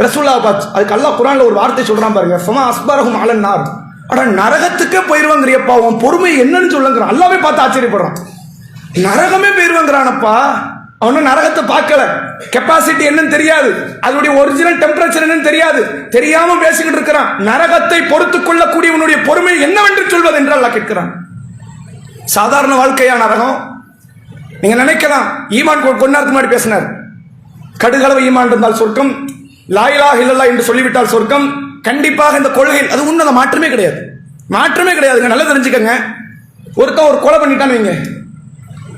ரசூலுல்லாஹ் பார்த்து அதுக்கு அல்லாஹ் குர்ஆன்ல ஒரு வார்த்தை சொல்றான் பாருங்க, ஃபமா அஸ்பரஹும் அலன் நார். அட நரகத்துக்கே போயிருவாங்கறியப்பா, உன் பொறுமை என்னன்னு சொல்லுங்கிறான். அல்லாஹ்வே பார்த்து ஆச்சரியப்படுறான், நரகமே போயிருவாங்கறானப்பா. அவனும் நரகத்தை பார்க்கல, கெப்பாசிட்டி என்னன்னு தெரியாது, அதனுடைய ஒரிஜினல் டெம்பரேச்சர் என்னன்னு தெரியாது, தெரியாம பேசிக்கிட்டு இருக்கிறான். நரகத்தை பொறுத்துக் கொள்ளக்கூடியவனுடைய பொறுமை என்னவென்று சொல்வது என்று அல்லாஹ் கேட்கிறான். சாதாரண வாழ்க்கையா நரகம்? நீங்க நினைக்கலாம், ஈமான் கொஞ்ச நேரத்துக்கு முன்னாடி பேசினார், கடுகளவு ஈமான் இருந்தால் சொர்க்கம், லா இலாஹ இல்லல்லாஹ் என்று சொல்லிவிட்டால் சொர்க்கம். கண்டிப்பாக இந்த கொள்கை அது உண்மை, மாற்றமே கிடையாது, மாற்றமே கிடையாதுங்க. நல்லா தெரிஞ்சுக்கங்க, ஒருத்தன் ஒரு கொலை பண்ணிட்டான்னு வைங்க,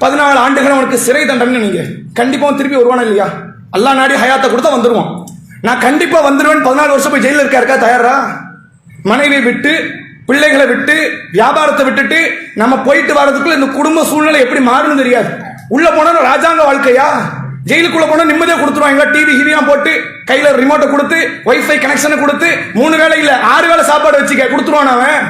14 ஆண்டுகள் அவனுக்கு சிறை தண்டனை, நீங்க கண்டிப்பா திருப்பி வருவானா இல்லையா? அல்லாஹ் நாடி ஹயாத்தை கொடுத்தா வந்துருவான். நான் கண்டிப்பா வந்துருவேன், 14 வருஷம் போய் ஜெயில இருக்கா தயாரா? மனைவி விட்டு, பிள்ளைகளை விட்டு, வியாபாரத்தை விட்டுட்டு நம்ம போயிட்டு வர்றதுக்குள்ள இந்த குடும்ப சூழ்நிலை எப்படி மாறும்னு தெரியாது. உள்ள போனா ராஜாங்க வாழ்க்கையா? ஜெயிலுக்குள்ள போனா நிம்மதியா கொடுத்துருவாங்களா? டிவி ஹிவியா போட்டு கையில ரிமோட்டை கொடுத்து வைஃபை கனெக்ஷனை கொடுத்து 3 வேளை இல்ல 6 வேளை சாப்பாடு வச்சுக்க கொடுத்துருவான் அவன்.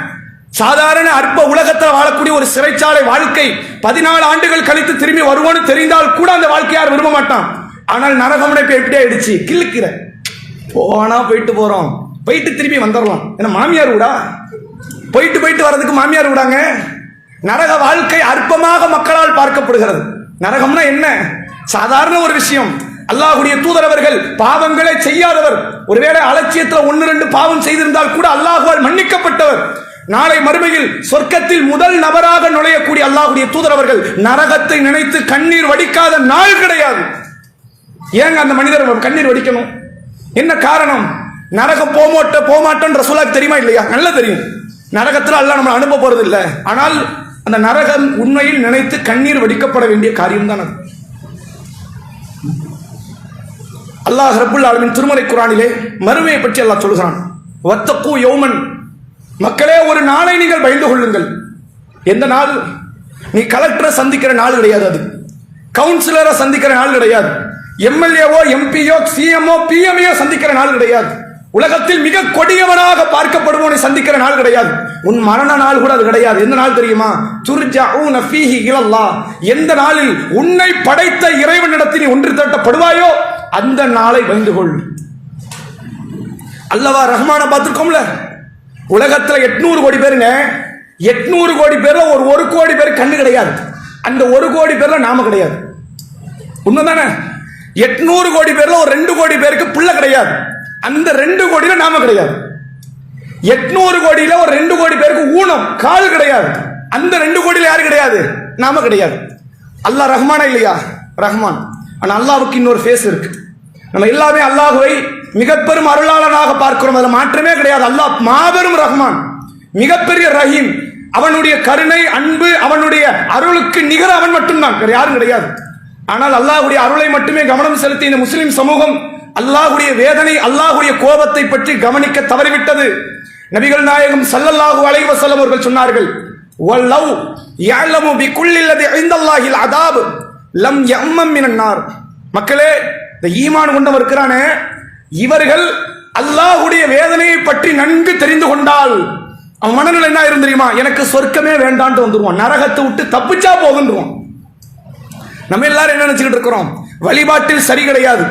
சாதாரண அற்ப உலகத்தில் வாழக்கூடிய ஒரு சிறைச்சாலை வாழ்க்கை 14 ஆண்டுகள் கழித்து திரும்பி வருவோன்னு தெரிந்தால் கூட அந்த வாழ்க்கை யார் விரும்ப மாட்டான். ஆனால் நரகம் எப்படி ஆயிடுச்சு? கிள்ளுக்கிற போனா போயிட்டு போறோம், போயிட்டு திரும்பி வந்துடலாம். ஏன்னா மாமியார் விடா, போயிட்டு போயிட்டு வர்றதுக்கு மாமியார் விடாங்க. நரக வாழ்க்கை அற்பமாக மக்களால் பார்க்கப்படுகிறது. நரகம்னா என்ன? சாதாரண ஒரு விஷயம். அல்லாஹ்வுடைய தூதர் அவர்கள் பாவங்களை செய்யாதவர், ஒருவேளை அலட்சியத்தில் 1-2 பாவம் செய்திருந்தால் கூட அல்லாஹ்வால் மன்னிக்கப்பட்டவர். நாளை மறுமையில் சொர்க்கத்தில் முதல் நபராக நுழையக்கூடிய அல்லாஹ்வுடைய தூதர் அவர்கள் நரகத்தை நினைத்து கண்ணீர் வடிக்காத நாள் கிடையாது. ஏங்க அந்த மனிதர் கண்ணீர் வடிக்கணும்? என்ன காரணம்? நரகம் போமாட்டோம் ரசூலுல்லாஹ்க்கு தெரியுமா இல்லையா? நல்லா தெரியும். நரகத்தில் அல்லாஹ் நம்ம அனுப்ப போறது இல்லை. ஆனால் அந்த நரகம் உண்மையில் நினைத்து கண்ணீர் வடிக்கப்பட வேண்டிய காரியம் தான் அது. அல்லாஹ் ரப்புல் ஆலமீன் திருமறை குர்ஆனிலே மறுமையை பற்றி அல்லாஹ் சொல்கிறான், வத்தகு யௌமன், மக்களே ஒரு நாளை நீங்கள் பயந்து கொள்ளுங்கள். எந்த நாள்? நீ கலெக்டரை சந்திக்கிற நாள் கிடையாது, அது கவுன்சிலரை சந்திக்கிற நாள் கிடையாது, எம்எல்ஏவோ எம்பியோ சிஎம்ஓ பிஎம்ஏ சந்திக்கிற நாள் கிடையாது, உலகத்தில் மிக கொடியவனாக பார்க்கப்படுவோனை சந்திக்கிற நாள் கிடையாது, உன் மரண நாள் கூட அது கிடையாது. எந்த நாள் தெரியுமா? துர்ஜஊன ஃபீஹி இலல்லாஹ், எந்த நாளில் உன்னை படைத்த இறைவனிடத்தில் நீ ஒன்று திரட்டப்படுவாயோ அந்த நாளை பயந்து கொள். அல்லவா ரஹ்மான பார்த்திருக்கோம்ல, உலகத்துல 800 கோடி பேருங்க, 800 கோடி பேர்ல ஒரு 1 கோடி பேர் கண்ணு கிடையாது. அந்த 1 கோடி பேர்ல நாம கிடையாது. உண்மைதானே? 800 கோடி பேர்ல ஒரு 2 கோடி பேருக்கு பிள்ளை கிடையாது. அந்த 2 கோடியில நாம கிடையாது. 800 கோடியில ஒரு 2 கோடி பேருக்கு ஊனம் கால் கிடையாது. அந்த 2 கோடியில யாரு கிடையாது? நாம கிடையாது. அல்லாஹ் ரஹ்மானா இல்லையா? ரஹ்மான். ஆனா அல்லாஹ்வுக்கு இன்னொரு ஃபேஸ் இருக்கு. நம்ம எல்லாமே அல்லாஹ்வை மிகப்பெரும் அருளாளனாக பார்க்கிறோம், அதுல மாற்றமே கிடையாது. அல்லாஹ் மாபெரும் ரஹ்மான், மிகப்பெரிய ரஹீம். அவனுடைய கருணை, அன்பு, அவனுடைய அருளுக்கு நிகர அவன் மட்டும்தான், வேற யாரும் கிடையாது. ஆனால் அல்லாஹ்வுடைய அருளை மட்டுமே கவனம் செலுத்தி இந்த முஸ்லிம் சமூகம் அல்லாஹ்வுடைய வேதனை, அல்லாஹ்வுடைய கோபத்தை பற்றி கவனிக்க தவறிவிட்டது. நபிகள் நாயகம் ஸல்லல்லாஹு அலைஹி வஸல்லம் அவர்கள் சொன்னார்கள், வல்லவ் யஅலமு பிகுல்லி அல்லதி இன்தல்லாஹில் அதாப் லம் யம்மம் மினன் நார். மக்களே, இந்த ஈமான் கொண்டவர் இருக்கிறானே, இவர்கள் அல்லாஹ்வுடைய வேதனையை பற்றி நன்கு தெரிந்து கொண்டால் அவன் மனநிலை என்ன ஆயிரும் தெரியுமா? எனக்கு சொர்க்கமே வேண்டான்ட்டு வந்துருவான், நரகத்தை விட்டு தப்பிச்சா போதுன்றுவான். நம்ம எல்லாரும் என்ன நினைச்சுக்கிட்டு இருக்கிறோம்? வழிபாட்டில் சரி கிடையாது,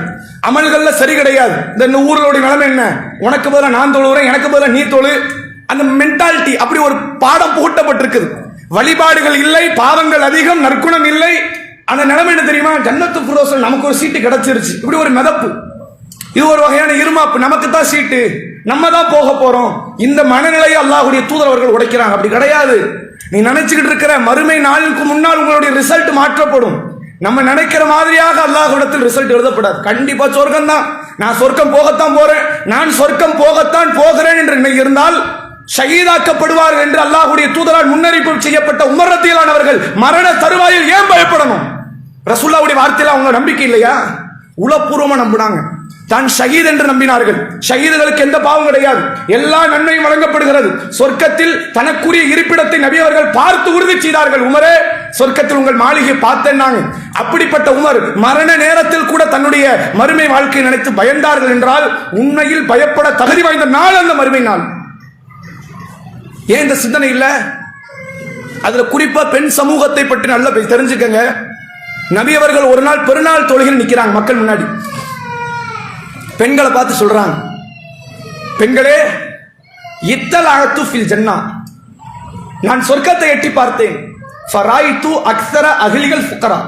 அமல்கள்ல சரி கிடையாது. இந்த ஊர்களுடைய நிலைமை என்ன? உனக்கு பதிலா நான் தொழுகிறேன், எனக்கு பதிலா நீ தொழு. அந்த மென்டாலிட்டி அப்படி ஒரு பாடம் புகட்டப்பட்டிருக்குது. வழிபாடுகள் இல்லை, பாவங்கள் அதிகம், நற்குணம் இல்லை. அந்த நிலைமை என்ன தெரியுமா? ஜன்னத்து ஃபிர்தௌஸ்ல நமக்கு ஒரு சீட்டு கிடைச்சிருச்சு. இப்படி ஒரு மிதப்பு, இது ஒரு வகையான இருமாப்பு. நமக்கு தான் சீட்டு, நம்ம தான் போக போறோம். இந்த மனநிலையை அல்லாஹ்வுடைய தூதர் அவர்கள் உடைக்கிறாங்க. அப்படி கிடையாது. நீ நினைச்சுக்கிட்டு இருக்கிற மறுமை நாளுக்கு முன்னால் உங்களுடைய ரிசல்ட் மாற்றப்படும். நம்ம நினைக்கிற மாதிரியாக அல்லாஹ்விடத்தில் ரிசல்ட் எழுதப்படாது. கண்டிப்பா சொர்க்கம் தான், நான் சொர்க்கம் போகத்தான் போறேன், நான் சொர்க்கம் போகத்தான் போகிறேன் என்று இருந்தால் ஷஹீதாக்கப்படுவார்கள் என்று அல்லாஹ்வுடைய தூதரால் முன்னறிவிப்பு செய்யப்பட்ட உமர் ரலியல்லாஹு அவர்கள் மரண தருவாயில் ஏன் பயப்படணும்? ரசூலுல்லாஹ்வுடைய வார்த்தையில அவங்க நம்பிக்கை இல்லையா? உளப்பூர்வமா நம்பினாங்க. தான் ஷஹீத் என்று நம்பினார்கள். ஷஹீதுகளுக்கு எந்த பாவம் கிடையாது, எல்லா நன்மையும் வழங்கப்படுகிறது. சொர்க்கத்தில் தனக்குரிய இருப்பிடத்தை நபி அவர்கள் பார்த்து உறுதி செய்தார்கள். உமரே, சொர்க்கத்தில் உங்கள் மாளிகை பார்த்தேன்னாங்க. அப்படிப்பட்ட உமர் மரண நேரத்தில் கூட தன்னுடைய மறுமை வாழ்க்கையை நினைத்து பயந்தார்கள் என்றால் உண்மையில் பயப்பட தகுதி வாய்ந்த நாள் அந்த மறுமை நாள். ஏன் இந்த சிந்தனை இல்ல? அதுல குறிப்பா பெண் சமூகத்தை பற்றி நல்லா தெரிஞ்சுக்கங்க. நபி அவர்கள் ஒரு நாள் பெருநாள் தொழுகையில் நிக்கிறாங்க மக்கள் முன்னாடி. பெண்களை பார்த்து சொல்றாங்க, பெண்களே, இத்தலஅத்து ஃபில் ஜன்னா, நான் சொர்க்கத்தை எட்டி பார்த்தேன். ஃபராயிது அக்ஸர அஹ்லில் ஃபுகரா,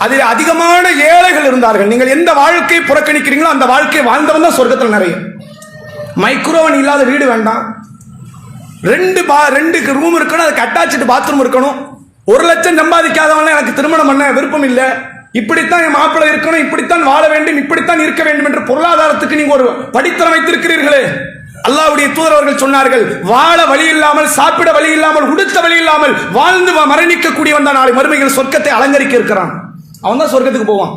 அதில் அதிகமான ஏழைகள் இருந்தார்கள். நீங்கள் எந்த வாழ்க்கை புறக்கணிக்கிறீங்களோ அந்த வாழ்க்கை வாழ்ந்தவன் தான் சொர்க்கத்தில் நிறைய. மைக்ரோவன் இல்லாத வீடு வேண்டாம், ரெண்டு ரூம் இருக்கணும், அதுக்கு அட்டாச்சு பாத்ரூம் இருக்கணும். 1 லட்சம் சம்பாதிக்காதவன எனக்கு திருமணம் பண்ண விருப்பம் இல்லை, இப்படித்தான் என் மாப்பிள்ளை இருக்கணும், இப்படித்தான் வாழ வேண்டும், இப்படித்தான் இருக்க வேண்டும் என்று பொருளாதாரத்துக்கு நீங்க ஒரு படித்தரம் வைத்திருக்கிறீர்களே. அல்லாஹ்வுடைய தூதர் அவர்கள் சொன்னார்கள், வாழ வழி இல்லாமல், சாப்பிட வழி இல்லாமல், உடுத்த வழி இல்லாமல் வாழ்ந்து மரணிக்க கூடியவன் தான் நாளை மறுமையில் சொர்க்கத்தை அலங்கரிக்க இருக்கிறான். அவன் தான் சொர்க்கத்துக்கு போவான்.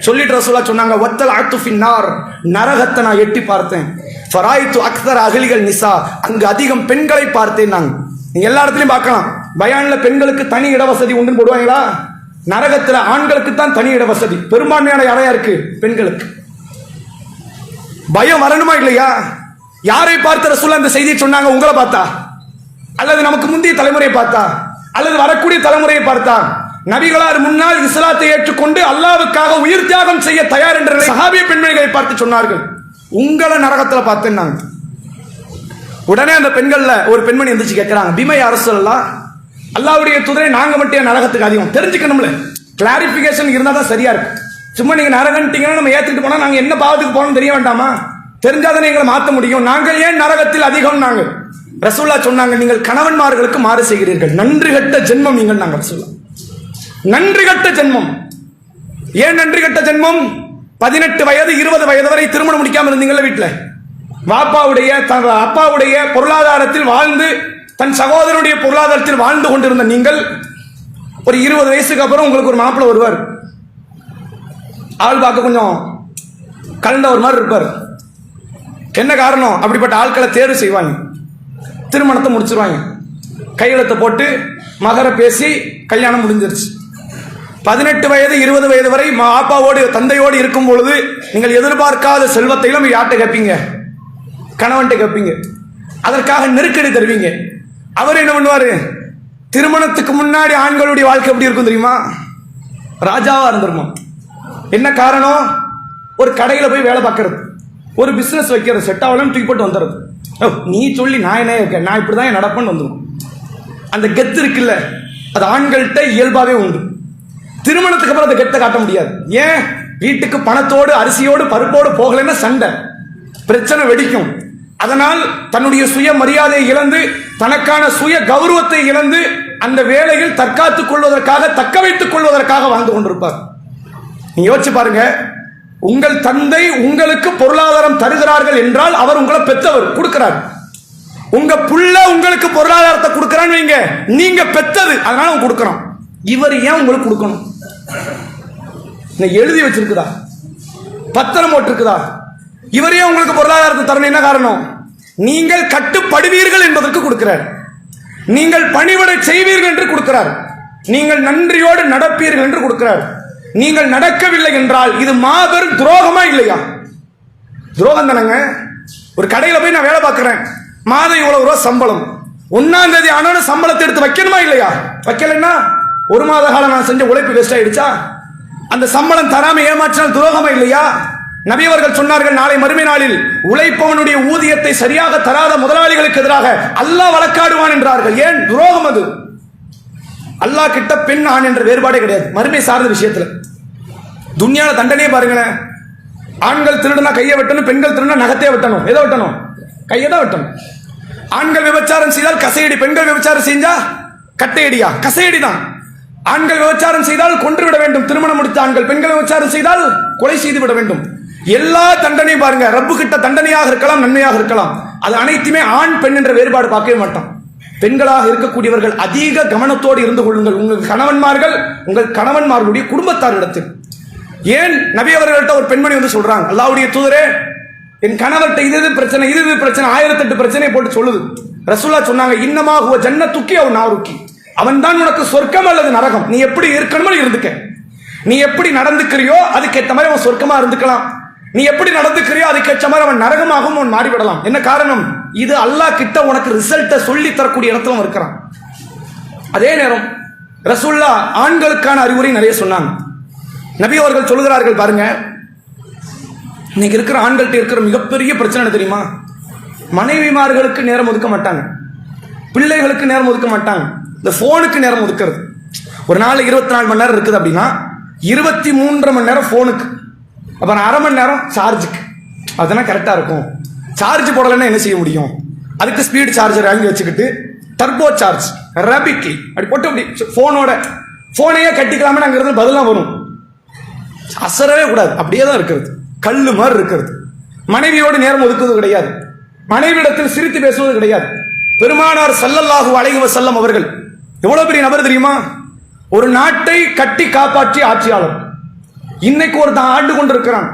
சொல்லிட்டு ரசூலுல்லாஹ் சொன்னாங்க, வத்தல் அத்து ஃபின்னார், நரகத்தை நான் எட்டி பார்த்தேன். ஃபராயித்து அக்ஸர அஹ்லில் நிசா, அங்கு அதிகம் பெண்களை பார்த்தேன். நாங்க நீங்க எல்லா இடத்துலயும் பார்க்கலாம், பயான்ல பெண்களுக்கு தனி இடவசதி உண்டுன்னு போடுவாங்களா? நரகத்தில் ஆண்களுக்கு தான் தனி இட வசதி, பெரும்பான்மையான அறையா இருக்கு பெண்களுக்கு. பயம் வரணுமா இல்லையா? யாரை பார்த்த ரசூலுல்லாஹ் அந்த செய்தியை சொன்னாங்க? உங்களை பார்த்தா, அல்லது நமக்கு முந்தைய தலைமுறையை பார்த்தா, அல்லது வரக்கூடிய தலைமுறையை பார்த்தா? நபிகளார் முன்னால் இஸ்லாத்தை ஏற்றுக்கொண்டு அல்லாஹ்வுக்காக உயிர் தியாகம் செய்ய தயார் என்ற சஹாபிய பெண்மணிகளை பார்த்து சொன்னார்கள், உங்களை நரகத்தில் பார்த்தேன். உடனே அந்த பெண்கள்ல ஒரு பெண்மணி எந்திரிச்சு கேட்கிறாங்க, பிமா யா ரசூலல்லாஹ், அல்லாஹ்வுடைய தூதரை நாங்க மட்டும் நரகத்துக்கு அதிகம் தெரிஞ்சுக்கணும்ல, கிளாரிபிகேஷன் இருந்தா தான் சரியா இருக்கு. சும்மா நீங்க நரகன்ட்டீங்கன்னா நம்ம ஏத்துட்டு போனா நாங்க என்ன பாவத்துக்கு போனோம் தெரிய வேண்டாமா? தெரிஞ்சாதானே எங்களை மாற்ற முடியும். நாங்கள் ஏன் நரகத்தில் அதிகம்? நாங்க ரசூலுல்லாஹ் சொன்னாங்க, நீங்கள் கணவன்மார்களுக்கு மாறு செய்கிறீர்கள், நன்றி கட்ட ஜென்மம் நீங்கள். நாங்கள் ரசூலுல்லாஹ், நன்றி கட்ட ஜென்மம். ஏன் நன்றி கட்ட ஜென்மம்? 18 வயது 20 வயது வரை திருமணம் முடிக்காம இருந்தீங்களா வீட்டுல? வாப்பாவுடைய அப்பாவுடைய பொருளாதாரத்தில் வாழ்ந்து, தன் சகோதரனுடைய பொருளாதாரத்தில் வாழ்ந்து கொண்டிருந்த நீங்கள் ஒரு 20 வயசுக்கு அப்புறம் உங்களுக்கு ஒரு மாப்பிள்ளை வருவார். ஆள் பார்க்க கொஞ்சம் கலந்த ஒரு மாதிரி இருப்பார். என்ன காரணம்? அப்படிப்பட்ட ஆட்களை தேர்வு செய்வாங்க, திருமணத்தை முடிச்சிருவாங்க, கையெழுத்தை போட்டு மகர பேசி கல்யாணம் முடிஞ்சிருச்சு. 18 வயது 20 வயது வரை அப்பாவோடு தந்தையோடு இருக்கும் பொழுது நீங்கள் எதிர்பார்க்காத செல்வத்தையும் யார்கிட்ட கேட்பீங்க? கணவன்கிட்ட கேட்பீங்க. அதற்காக நெருக்கடி தருவீங்க. அவர் என்ன பண்ணுவாரு? திருமணத்துக்கு முன்னாடி ஆண்களுடைய வாழ்க்கை எப்படி இருக்கும் தெரியுமா? ராஜாவா இருந்திருமா. என்ன காரணம்? ஒரு கடையில போய் வேலை பார்க்கறது, ஒரு பிசினஸ் வைக்கிறது, செட் ஆகலாம் தூக்கி போட்டு வந்துடுறது. நீ சொல்லி நான் என்ன இருக்கேன், நான் இப்படிதான் நடப்பேன்னு வந்துடும். அந்த கெத்து இருக்குல்ல, அது ஆண்கள்கிட்ட இயல்பாவே உண்டு. திருமணத்துக்கு அப்புறம் அந்த கெத்தை காட்ட முடியாது. ஏன்? வீட்டுக்கு பணத்தோடு அரிசியோடு பருப்போடு போகலைன்னா சண்டை, பிரச்சனை வெடிக்கும். அதனால் தன்னுடைய சுய மரியாதையை இழந்து, தனக்கான சுய கௌரவத்தை இழந்து அந்த வேலையில் தற்காத்துக் கொள்வதற்காக, தக்க வைத்துக் கொள்வதற்காக வாழ்ந்து கொண்டிருப்பார். நீங்க யோசிச்சு பாருங்க, உங்கள் தந்தை உங்களுக்கு பொருளாதாரம் தருகிறார்கள் என்றால் அவர் உங்களை பெற்றவர், கொடுக்கிறார். உங்க புள்ள உங்களுக்கு பொருளாதாரத்தை கொடுக்கிறான்னு வைங்க, நீங்க பெத்தது, அதனால அவங்க கொடுக்கணும். இவர் ஏன் உங்களுக்கு கொடுக்கணும்? எழுதி வச்சிருக்குதா? பத்திரம் போட்டிருக்குதா? இவரே உங்களுக்கு பொருளாதாரத்தை தரணும். என்ன காரணம்? நீங்கள் கட்டுப்படுவீர்கள் என்பதற்கு கொடுக்கிறார், நீங்கள் பணிவிடை செய்வீர்கள் என்று கொடுக்கிறார், நீங்கள் நன்றியோடு நடப்பீர்கள் என்று கொடுக்கிறார். நீங்கள் நடக்கவில்லை என்றால் இது மாபெரும் துரோகமா இல்லையா? துரோகம் தானங்க. ஒரு கடையில் போய் நான் வேலை பார்க்கிறேன், மாதம் இவ்வளவு ரூபா சம்பளம், 1ஆம் தேதி ஆனாலும் சம்பளத்தை எடுத்து வைக்கணுமா இல்லையா? வைக்கலன்னா 1 மாத காலம் நான் செஞ்ச உழைப்பு வேஸ்ட் ஆயிடுச்சா? அந்த சம்பளம் தராம ஏமாற்றினால் துரோகமா இல்லையா? நபி அவர்கள் சொன்னார்கள், நாளை மறுமை நாளில் உழைப்பவனுடைய ஊதியத்தை சரியாக தராத முதலாளிகளுக்கு எதிராக அல்லாஹ் வழக்காடுவான் என்றார்கள். ஏன்? துரோகம் அது. அல்லாஹ் கிட்ட பெண் ஆண் என்ற வேறுபாடே கிடையாது மறுமை சார்ந்த விஷயத்துல. துன்யால தண்டனையே பாருங்களேன். ஆண்கள் திருடுனா கையை வெட்டணும், பெண்கள் திருடுனா நகத்தையே வெட்டணும். எதை வெட்டணும்? கையை தான் வெட்டணும். ஆண்கள் விபச்சாரம் செய்தால் கசையடி, பெண்கள் விபச்சாரம் செஞ்சா கட்டையடியா? கசையடி தான். ஆண்கள் விபச்சாரம் செய்தால் கொன்று விட வேண்டும், திருமணம் முடித்த ஆண்கள். பெண்கள் விபச்சாரம் செய்தால் கொலை செய்து விட வேண்டும். எல்லா தண்டனையும் பாருங்க, ரப்பு கிட்ட தண்டனையாக இருக்கலாம், நன்மையாக இருக்கலாம். அது அனைத்துமே ஆண் பெண் என்ற வேறுபாடு பார்க்கவே மாட்டோம். பெண்களாக இருக்கக்கூடியவர்கள் அதிக கவனத்தோடு இருந்து கொள்ளுங்கள். உங்கள் கணவன்மார்கள், உங்கள் கணவன்மார்களுடைய குடும்பத்தாரிடத்தில் ஏன் நபி அவர்கள்ட்ட ஒரு பெண்மணி வந்து சொல்றாங்க, அல்லாஹ்வுடைய தூதரே, என் கணவர்கிட்ட இது பிரச்சனை, இது பிரச்சனை, 1008 பிரச்சனையை போட்டு சொல்லுது. ரசூலுல்லாஹ் சொன்னாங்க, இன்னமா ஹுவ ஜன்னத்துக்கி அவ் நாருக்கி, அவன் தான் உனக்கு சொர்க்கம் அல்லது நரகம். நீ எப்படி இருக்கணுமோ இருந்துக்க. நீ எப்படி நடந்துக்கிறியோ அதுக்கேற்ற மாதிரி அவன் சொர்க்கமா இருந்துக்கலாம். நீ எப்படி நடந்துக்கிறியோ அதுக்கேற்ற மாதிரி அவன் நரகமாகவும் அவன் மாறிவிடலாம். என்ன காரணம்? இது அல்லாஹ் கிட்ட உனக்கு ரிசல்ட்டை சொல்லி தரக்கூடிய இடத்துல இருக்கிறான். அதே நேரம் ரசூலுல்லாஹ் ஆண்களுக்கான அறிவுரை நிறைய சொன்னாங்க. நபி அவர்கள் சொல்கிறார்கள் பாருங்க, இன்னைக்கு இருக்கிற ஆண்கள்ட்ட இருக்கிற மிகப்பெரிய பிரச்சனை தெரியுமா? மனைவிமார்களுக்கு நேரம் ஒதுக்க மாட்டாங்க, பிள்ளைகளுக்கு நேரம் ஒதுக்க மாட்டாங்க, இந்த போனுக்கு நேரம் ஒதுக்கிறது. ஒரு நாள் 24 மணி நேரம் இருக்குது அப்படின்னா 23 மணி நேரம் போனுக்கு, அப்புறம் அரை மணி நேரம் சார்ஜுக்கு. அதெல்லாம் கரெக்டா இருக்கும். சார்ஜ் போடலைன்னா என்ன செய்ய முடியும்? அதுக்கு ஸ்பீட் சார்ஜர் வாங்கி வச்சுக்கிட்டு டர்போ சார்ஜ் ரேபிட்லி அப்படி போட்டு அப்படி போனையே கட்டிக்கலாமே அங்கிறது பதிலாக வரும். அசரவே கூடாது, அப்படியே தான் இருக்கிறது, கல்லு மாதிரி இருக்கிறது. மனைவியோடு நேரம் ஒதுக்குவது கிடையாது, மனைவியிடத்தில் சிரித்து பேசுவது கிடையாது. பெருமானார் ஸல்லல்லாஹு அலைஹி வஸல்லம் அவர்கள் எவ்வளவு பெரிய நபர் தெரியுமா? ஒரு நாட்டை கட்டி காப்பாற்றிய ஆட்சியாளர். இன்னைக்கு ஒருத்தன் ஆண்டு கொண்டிருக்கிறான்.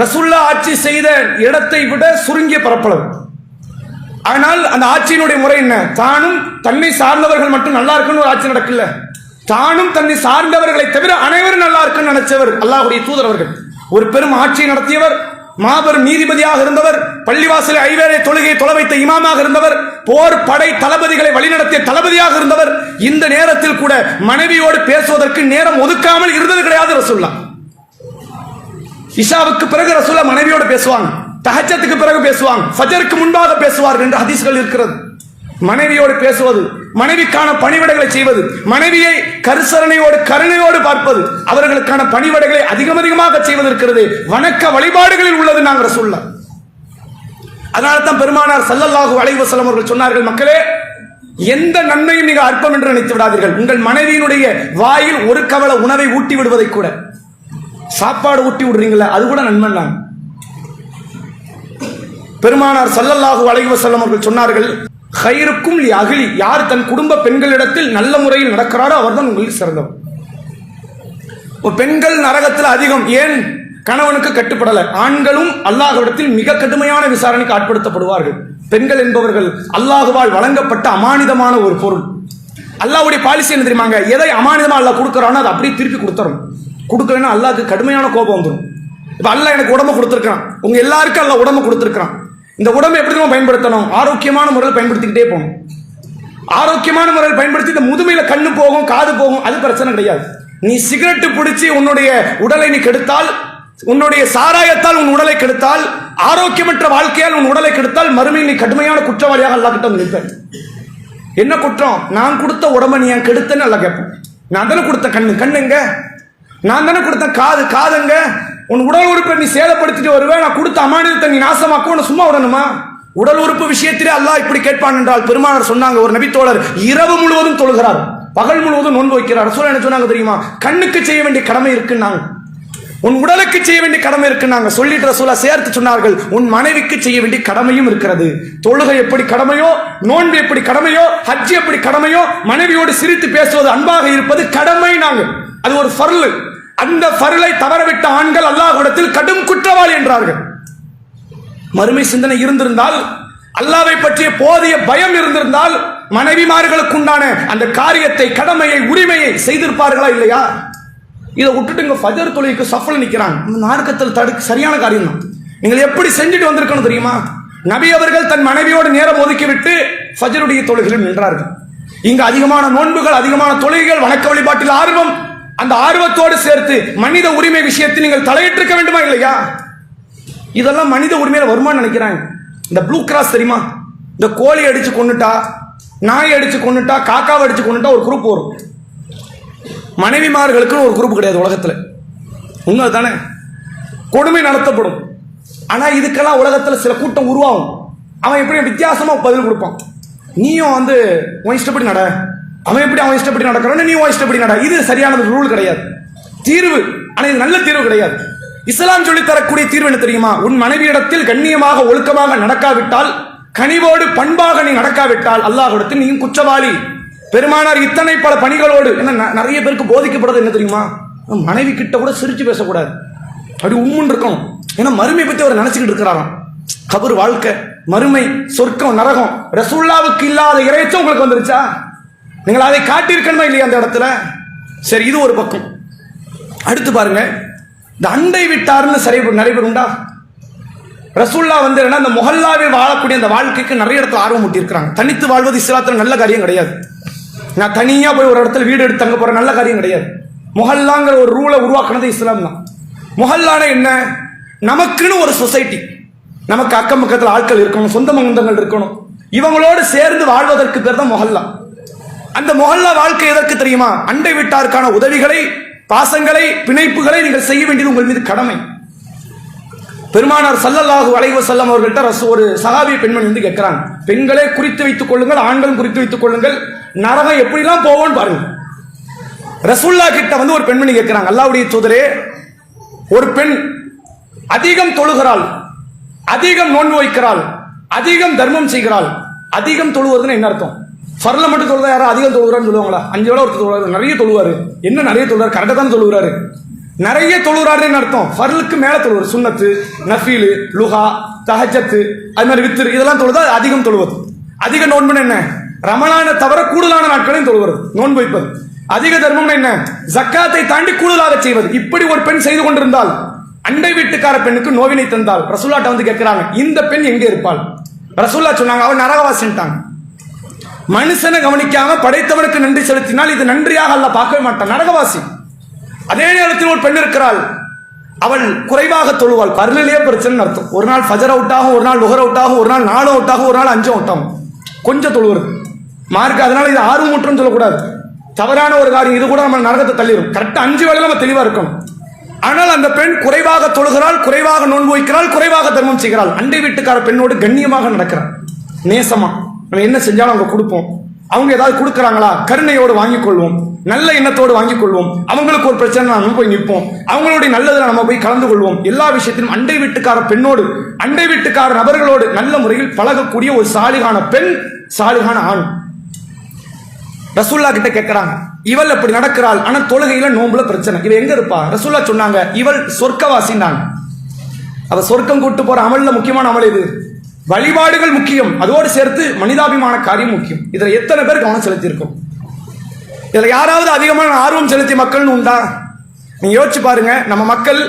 ரசூலுல்லாஹ் ஆட்சி செய்த இடத்தை விட சுருங்கிய பரப்பளவு. ஆனால் அந்த ஆட்சியினுடைய முறை என்ன? தானும் தன்னை சார்ந்தவர்கள் மட்டும் நல்லா இருக்குன்னு ஒரு ஆட்சி நடக்கல. தானும் தன்னை சார்ந்தவர்களை தவிர அனைவரும் நல்லா இருக்குன்னு நினைச்சவர் அல்லாஹ்வுடைய தூதர் அவர்கள். ஒரு பெரும் ஆட்சியை நடத்தியவர், மாபெரும் நீதிபதியாக இருந்தவர், பள்ளிவாசலை ஐவேளை தொழுகை தொலை வைத்த இமாமாக இருந்தவர், போர் படை தளபதிகளை வழிநடத்திய தளபதியாக இருந்தவர். இந்த நேரத்தில் கூட மனைவியோடு பேசுவதற்கு நேரம் ஒதுக்காமல் இருந்தது கிடையாது ரசூலுல்லாஹ். இஷாவுக்கு பிறகு ரசூலுல்லாஹ் மனைவியோடு பேசுவாங்க, தஹஜ்ஜத்துக்கு பிறகு பேசுவாங்க, ஃபஜருக்கு முன்பாக பேசுவார்கள் என்று ஹதீஸ்கள் இருக்கிறது. மனைவியோடு பேசுவது, மனைவிக்கான பணிவிடைகளை செய்வது, மனைவியை கருசரணையோடு கருணையோடு பார்ப்பது, அவர்களுக்கான பணிவிடைகளை அதிகமாக செய்வது இருக்கிறது. வணக்க வழிபாடுகளில் உள்ளது நாங்கள் ரசூலுல்லாஹ். அதனால தான் பெருமானார் ஸல்லல்லாஹு அலைஹி வஸல்லம் அவர்கள் சொன்னார்கள், மக்களே, எந்த நன்மையும் நீங்கள் அற்பம் என்று நினைத்து விடாதீர்கள். உங்கள் மனைவியினுடைய வாயில் ஒரு கவள உணவை ஊட்டி விடுவதை கூட, சாப்பாடு ஊட்டி விடுறீங்களா, அது கூட நன்மை தான். பெருமானார் ஸல்லல்லாஹு அலைஹி வஸல்லம் அவர்கள் சொன்னார்கள், கைருக்கும் லி அஹ்லி, யார் தன் குடும்ப பெண்களிடத்தில் நல்ல முறையில் நடக்கிறாரோ அவர்தான் உங்களுக்கு சிறந்தவர். பெண்கள் நரகத்தில் அதிகம். ஏன்? கணவனுக்கு கட்டுப்படல. ஆண்களும் அல்லாஹ்விடத்தில் மிக கடுமையான விசாரணைக்கு ஆட்படுத்தப்படுவார்கள். பெண்கள் என்பவர்கள் அல்லாஹுவால் வழங்கப்பட்ட அமானிதமான ஒரு பொருள். அல்லாஹ்வுடைய பாலிசி என்ன தெரியுமாங்க? எதை அமானிதமா அல்லாஹ் கொடுக்கறானோ அதை அப்படியே திருப்பி கொடுத்துறோம். கொடுக்கலன்னா அல்லாஹ்க்கு கடுமையான கோபம் வந்துடும். இப்ப அல்லாஹ் எனக்கு உடம்பு கொடுத்துருக்கான், உங்க எல்லாருக்கும் அல்லாஹ் உடம்பு கொடுத்துருக்கான். இந்த உடம்பை எப்படி நம்ம பயன்படுத்தணும்? ஆரோக்கியமான முறையில் பயன்படுத்திக்கிட்டே போகணும். ஆரோக்கியமான முறையில் பயன்படுத்தி இந்த முதுமையில கண்ணு போகும், காது போகும், அது பிரச்சனை கிடையாது. நீ சிகரெட்டு பிடிச்சி உன்னுடைய உடலை நீ கெடுத்தால், உன்னுடைய சாராயத்தால் உன் உடலை கெடுத்தால், ஆரோக்கியமற்ற வாழ்க்கையால் உன் உடலை கெடுத்தால், மறுமையில் நீ கடுமையான குற்றவாளியாக அல்லாஹ் கிட்ட நிற்பேன். என்ன குற்றம்? நான் கொடுத்த உடம்பை நீ ஏன் கெடுத்தேன்னு அல்லாஹ் கேட்பேன். நான் தானே கொடுத்த கண்ணுங்க, நான் தானே கொடுத்த காதுங்க, உன் உடல் உறுப்பை நீ சேதப்படுத்திட்டு வருவேன், நான் கொடுத்த அமானிதத்தை நீ நாசமாக்க சும்மா விடணுமா? உடல் உறுப்பு விஷயத்திலே அல்லாஹ் இப்படி கேட்பான் என்றால், பெருமானார் சொன்னாங்க, ஒரு நபித்தோழர் இரவு முழுவதும் தொழுகிறார், பகல் முழுவதும் நோன்பு வைக்கிறார். ரசூலுல்லாஹ் என்ன சொன்னாங்க தெரியுமா? கண்ணுக்கு செய்ய வேண்டிய கடமை இருக்குன்னாங்க, உன் உடலுக்கு செய்ய வேண்டிய கடமை இருக்குன்னாங்க. சொல்லிட்டு ரசூலுல்லாஹ் சேர்த்து சொன்னார்கள், உன் மனைவிக்கு செய்ய வேண்டிய கடமையும் இருக்கிறது. தொழுகை எப்படி கடமையோ, நோன்பு எப்படி கடமையோ, ஹஜ் எப்படி கடமையோ, மனைவியோடு சிரித்து பேசுவது, அன்பாக இருப்பது கடமை. நாங்கள் அது ஒரு ஃபர்லு. அந்த ஃபர்லை தவறவிட்ட ஆண்கள் அல்லாஹ்விடத்தில் கடும் குற்றவாளி என்றார்கள். மறுமை சிந்தனை இருந்திருந்தால், அல்லாஹ்வை பற்றிய போதிய பயம் இருந்திருந்தால், மனைவிமார்களுக்கு உண்டான அந்த காரியத்தை, கடமையை, உரிமையை செய்திருப்பார்களா இல்லையா? இதை விட்டுட்டு இங்க ஃபஜர் தொழுகைக்கு சஃப்ல நிக்கிறாங்க. மார்க்கத்தில் தடுக்க சரியான காரியம் தான். நீங்கள் எப்படி செஞ்சுட்டு வந்திருக்கணும் தெரியுமா? நபி அவர்கள் தன் மனைவியோடு நேரம் ஒதுக்கிவிட்டு ஃபஜருடைய தொழுகையில் நின்றார்கள். இங்க அதிகமான நோன்புகள், அதிகமான தொழுகைகள், வணக்க வழிபாட்டில் ஆர்வம். அந்த ஆர்வத்தோடு சேர்த்து மனித உரிமை விஷயத்தில் நீங்கள் தலையிட்டிருக்க வேண்டுமா இல்லையா? இதெல்லாம் மனித உரிமையில வருமானு நினைக்கிறாங்க. இந்த ப்ளூ கிராஸ் தெரியுமா? இந்த கோழி அடிச்சு கொண்டுட்டா, நாய் அடிச்சு கொண்டுட்டா, காக்காவை அடிச்சு கொண்டுட்டா ஒரு குரூப் வரும். மனைவிமார்களுக்குன்னு ஒரு குரூப் கிடையாது உலகத்தில். உண்மை தானே? கொடுமை நடத்தப்படும். ஆனா இதுக்கெல்லாம் உலகத்தில் சில கூட்டம் உருவாகும். அவன் எப்படி வித்தியாசமா பதில் கொடுப்பான். நீயும் உன் இஷ்டப்படி நட, அவன் எப்படி அவன் இஷ்டப்படி நடக்கிறான், நீ உன் இஷ்டப்படி நட. இது சரியான ரூல் கிடையாது, தீர்வு. ஆனா இது நல்ல தீர்வு கிடையாது. இஸ்லாம் சொல்லி தரக்கூடிய தீர்வு என்ன தெரியுமா? உன் மனைவியிடத்தில் கண்ணியமாக ஒழுக்கமாக நடக்காவிட்டால், கனிவோடு பண்பாக நீ நடக்காவிட்டால், அல்லாஹ்விடத்தில் நீயும் குற்றவாளி. பெருமானார் இத்தனை பல பணிகளோடு, என்ன நிறைய பேருக்கு போதிக்கப்படுறது என்ன தெரியுமா? மனைவி கிட்ட கூட சிரிச்சு பேசக்கூடாது, அப்படி உம்முன்னு இருக்கணும். ஏன்னா மறுமை பத்தி அவர் நினைச்சுக்கிட்டு இருக்கிறாராம். கபர் வாழ்க்கை, மறுமை, சொர்க்கம், நரகம். ரசூலுல்லாவுக்கு இல்லாத இறைச்சம் உங்களுக்கு வந்துருச்சா? நீங்கள் அதை காட்டியிருக்கணுமா இல்லையா அந்த இடத்துல? சரி, இது ஒரு பக்கம். அடுத்து பாருங்க, இந்த அண்டை விட்டார்னு நிறைய பேர் உண்டா? ரசூல்லா வந்து என்ன, அந்த முஹல்லாவில் வாழக்கூடிய அந்த வாழ்க்கைக்கு நிறைய இடத்துல ஆர்வம் ஊட்டி இருக்கிறாங்க. தனித்து வாழ்வது இஸ்லாத்துல நல்ல காரியம் கிடையாது. நான் தனியா போய் ஒரு இடத்துல வீடு எடுத்து தங்க போற நல்ல காரியம் கிடையாது. முஹல்லாங்கிற ஒரு ரூலை உருவாக்குனது இஸ்லாம் தான். முஹல்லான என்ன? நமக்குன்னு ஒரு சொசைட்டி, நமக்கு அக்கம் பக்கத்தில் ஆட்கள் இருக்கணும், சொந்த பந்தங்கள் இருக்கணும், இவங்களோடு சேர்ந்து வாழ்வதற்கு பேர் தான் முஹல்லா. அந்த முஹல்லா வாழ்க்கை எதற்கு தெரியுமா? அண்டை வீட்டாருக்கான உதவிகளை, பாசங்களை, பிணைப்புகளை நீங்கள் செய்ய வேண்டியது உங்கள் மீது கடமை. பெருமானார் ஸல்லல்லாஹு அலைஹி வஸல்லம் அவர்கள்ட்ட ஒரு சஹாபி பெண்மணி வந்து கேட்கிறாங்க, பெண்களே குறித்து வைத்துக் கொள்ளுங்கள், ஆண்களும் குறித்து வைத்துக் கொள்ளுங்கள், நரகம் எப்படிலாம் போவோம்னு பாருங்க. ரசூல்லா கிட்ட வந்து ஒரு பெண்மணி கேட்கிறாங்க, அல்லாஹ்வுடைய தூதரே, ஒரு பெண் அதிகம் தொழுகிறாள், அதிகம் நோன்பு வைக்கிறாள், அதிகம் தர்மம் செய்கிறாள். அதிகம் தொழுவதுன்னு என்ன அர்த்தம்? ஃபர்ல மட்டும் தொழுதா யாரும் அதிகம் தொழுகிறான்னு சொல்லுவாங்களா? 5 வேளை ஒருத்தர் தொழுவாரு, நிறைய தொழுவாரு. என்ன நிறைய தொழுவாரு? கரெக்டாக தான் தொழுகிறாரு. நிறைய தொழுகிறாருன்னு அர்த்தம் ஃபர்லுக்கு மேல தொழுவார். சுன்னத்து, நஃபீலு, லுஹா, தஹஜ்ஜத், அது மாதிரி வித்ர், இதெல்லாம் தொழுதா அதிகம் தொழுவது. அதிக நோன்புன்னு என்ன? ரமலானை தவிர கூடுதலான நாட்களையும் தொழுவது, நோன்பு வைப்பது. அதிக தர்மம்னு என்ன? ஜக்காத்தை தாண்டி கூடுதலாக செய்வது. இப்படி ஒரு பெண் செய்து கொண்டிருந்தால், அண்டை வீட்டுக்கார பெண்ணுக்கு நோவினை தந்தால், ரசூல்லாட்ட வந்து கேட்கிறாங்க, இந்த பெண் எங்கே இருப்பாள்? ரசூல்லா சொன்னாங்க, அவள் நரகவாசின்ட்டாங்க. மனுஷனை கவனிக்காம படைத்தவனுக்கு நன்றி செலுத்தினால் இது நன்றியாக அல்லாஹ் பார்க்கவே மாட்டான், நரகவாசி. அதே நேரத்தில் ஒரு பெண் இருக்கிறாள், அவள் குறைவாக தொழுவாள். பர்லிலேயே பிரச்சனை அர்த்தம். ஒரு நாள் ஃபஜர் அவுட் ஆகும், ஒரு நாள் லுஹர் அவுட் ஆகும், ஒரு நாள் 4 அவுட் ஆகும், ஒரு நாள் 5 அவுட் ஆகும். கொஞ்சம் தொழுவது மார்க். அதனால இது ஆர்வமுற்றும் சொல்லக்கூடாது, தவறான ஒரு காரியம். இது கூட நம்ம நரகத்தை தள்ளிடும். கரெக்டா 5 வேளை நம்ம தெளிவா இருக்கணும். ஆனால் அந்த பெண் குறைவாக தொழுகிறாள், குறைவாக நோன்பு வைக்கிறாள், குறைவாக தர்மம் செய்கிறாள். அண்டை வீட்டுக்கார பெண்ணோடு கண்ணியமாக நடக்கிறாள், நேசமா. நம்ம என்ன செஞ்சாலும் அவங்க கொடுப்போம். அவங்க ஏதாவது கொடுக்குறாங்களா, கருணையோடு வாங்கிக் கொள்வோம், நல்ல எண்ணத்தோடு வாங்கிக் கொள்வோம். அவங்களுக்கு ஒரு பிரச்சனை, நம்ம போய் நிற்போம், அவங்களுடைய நல்லதுல நம்ம போய் கலந்து கொள்வோம். எல்லா விஷயத்திலும் அண்டை வீட்டுக்கார பெண்ணோடு, அண்டை வீட்டுக்கார நபர்களோடு நல்ல முறையில் பழகக்கூடிய ஒரு சாலிகான பெண், சாலிகான ஆண். ரசூல்லா கிட்ட கேட்கிறாங்க, இவள் அப்படி நடக்கிறாள், ஆனா தொழுகையில நோம்புல பிரச்சனை, இவ எங்க இருப்பா? ரசூல்லா சொன்னாங்க, இவள் சொர்க்கவாசின்னாங்க. அவ சொர்க்கம் கூட்டு போற அமல்ல முக்கியமான அமல் இது. வழிபாடுகள் முக்கியம், அதோடு சேர்த்து மனிதாபிமான காரியம் முக்கியம். இதுல எத்தனை பேர் கவனம் செலுத்தி இருக்கும்? இதுல யாராவது அதிகமான ஆர்வம் செலுத்திய மக்கள் உண்டா? நீங்க யோசிச்சு பாருங்க. நம்ம மக்கள்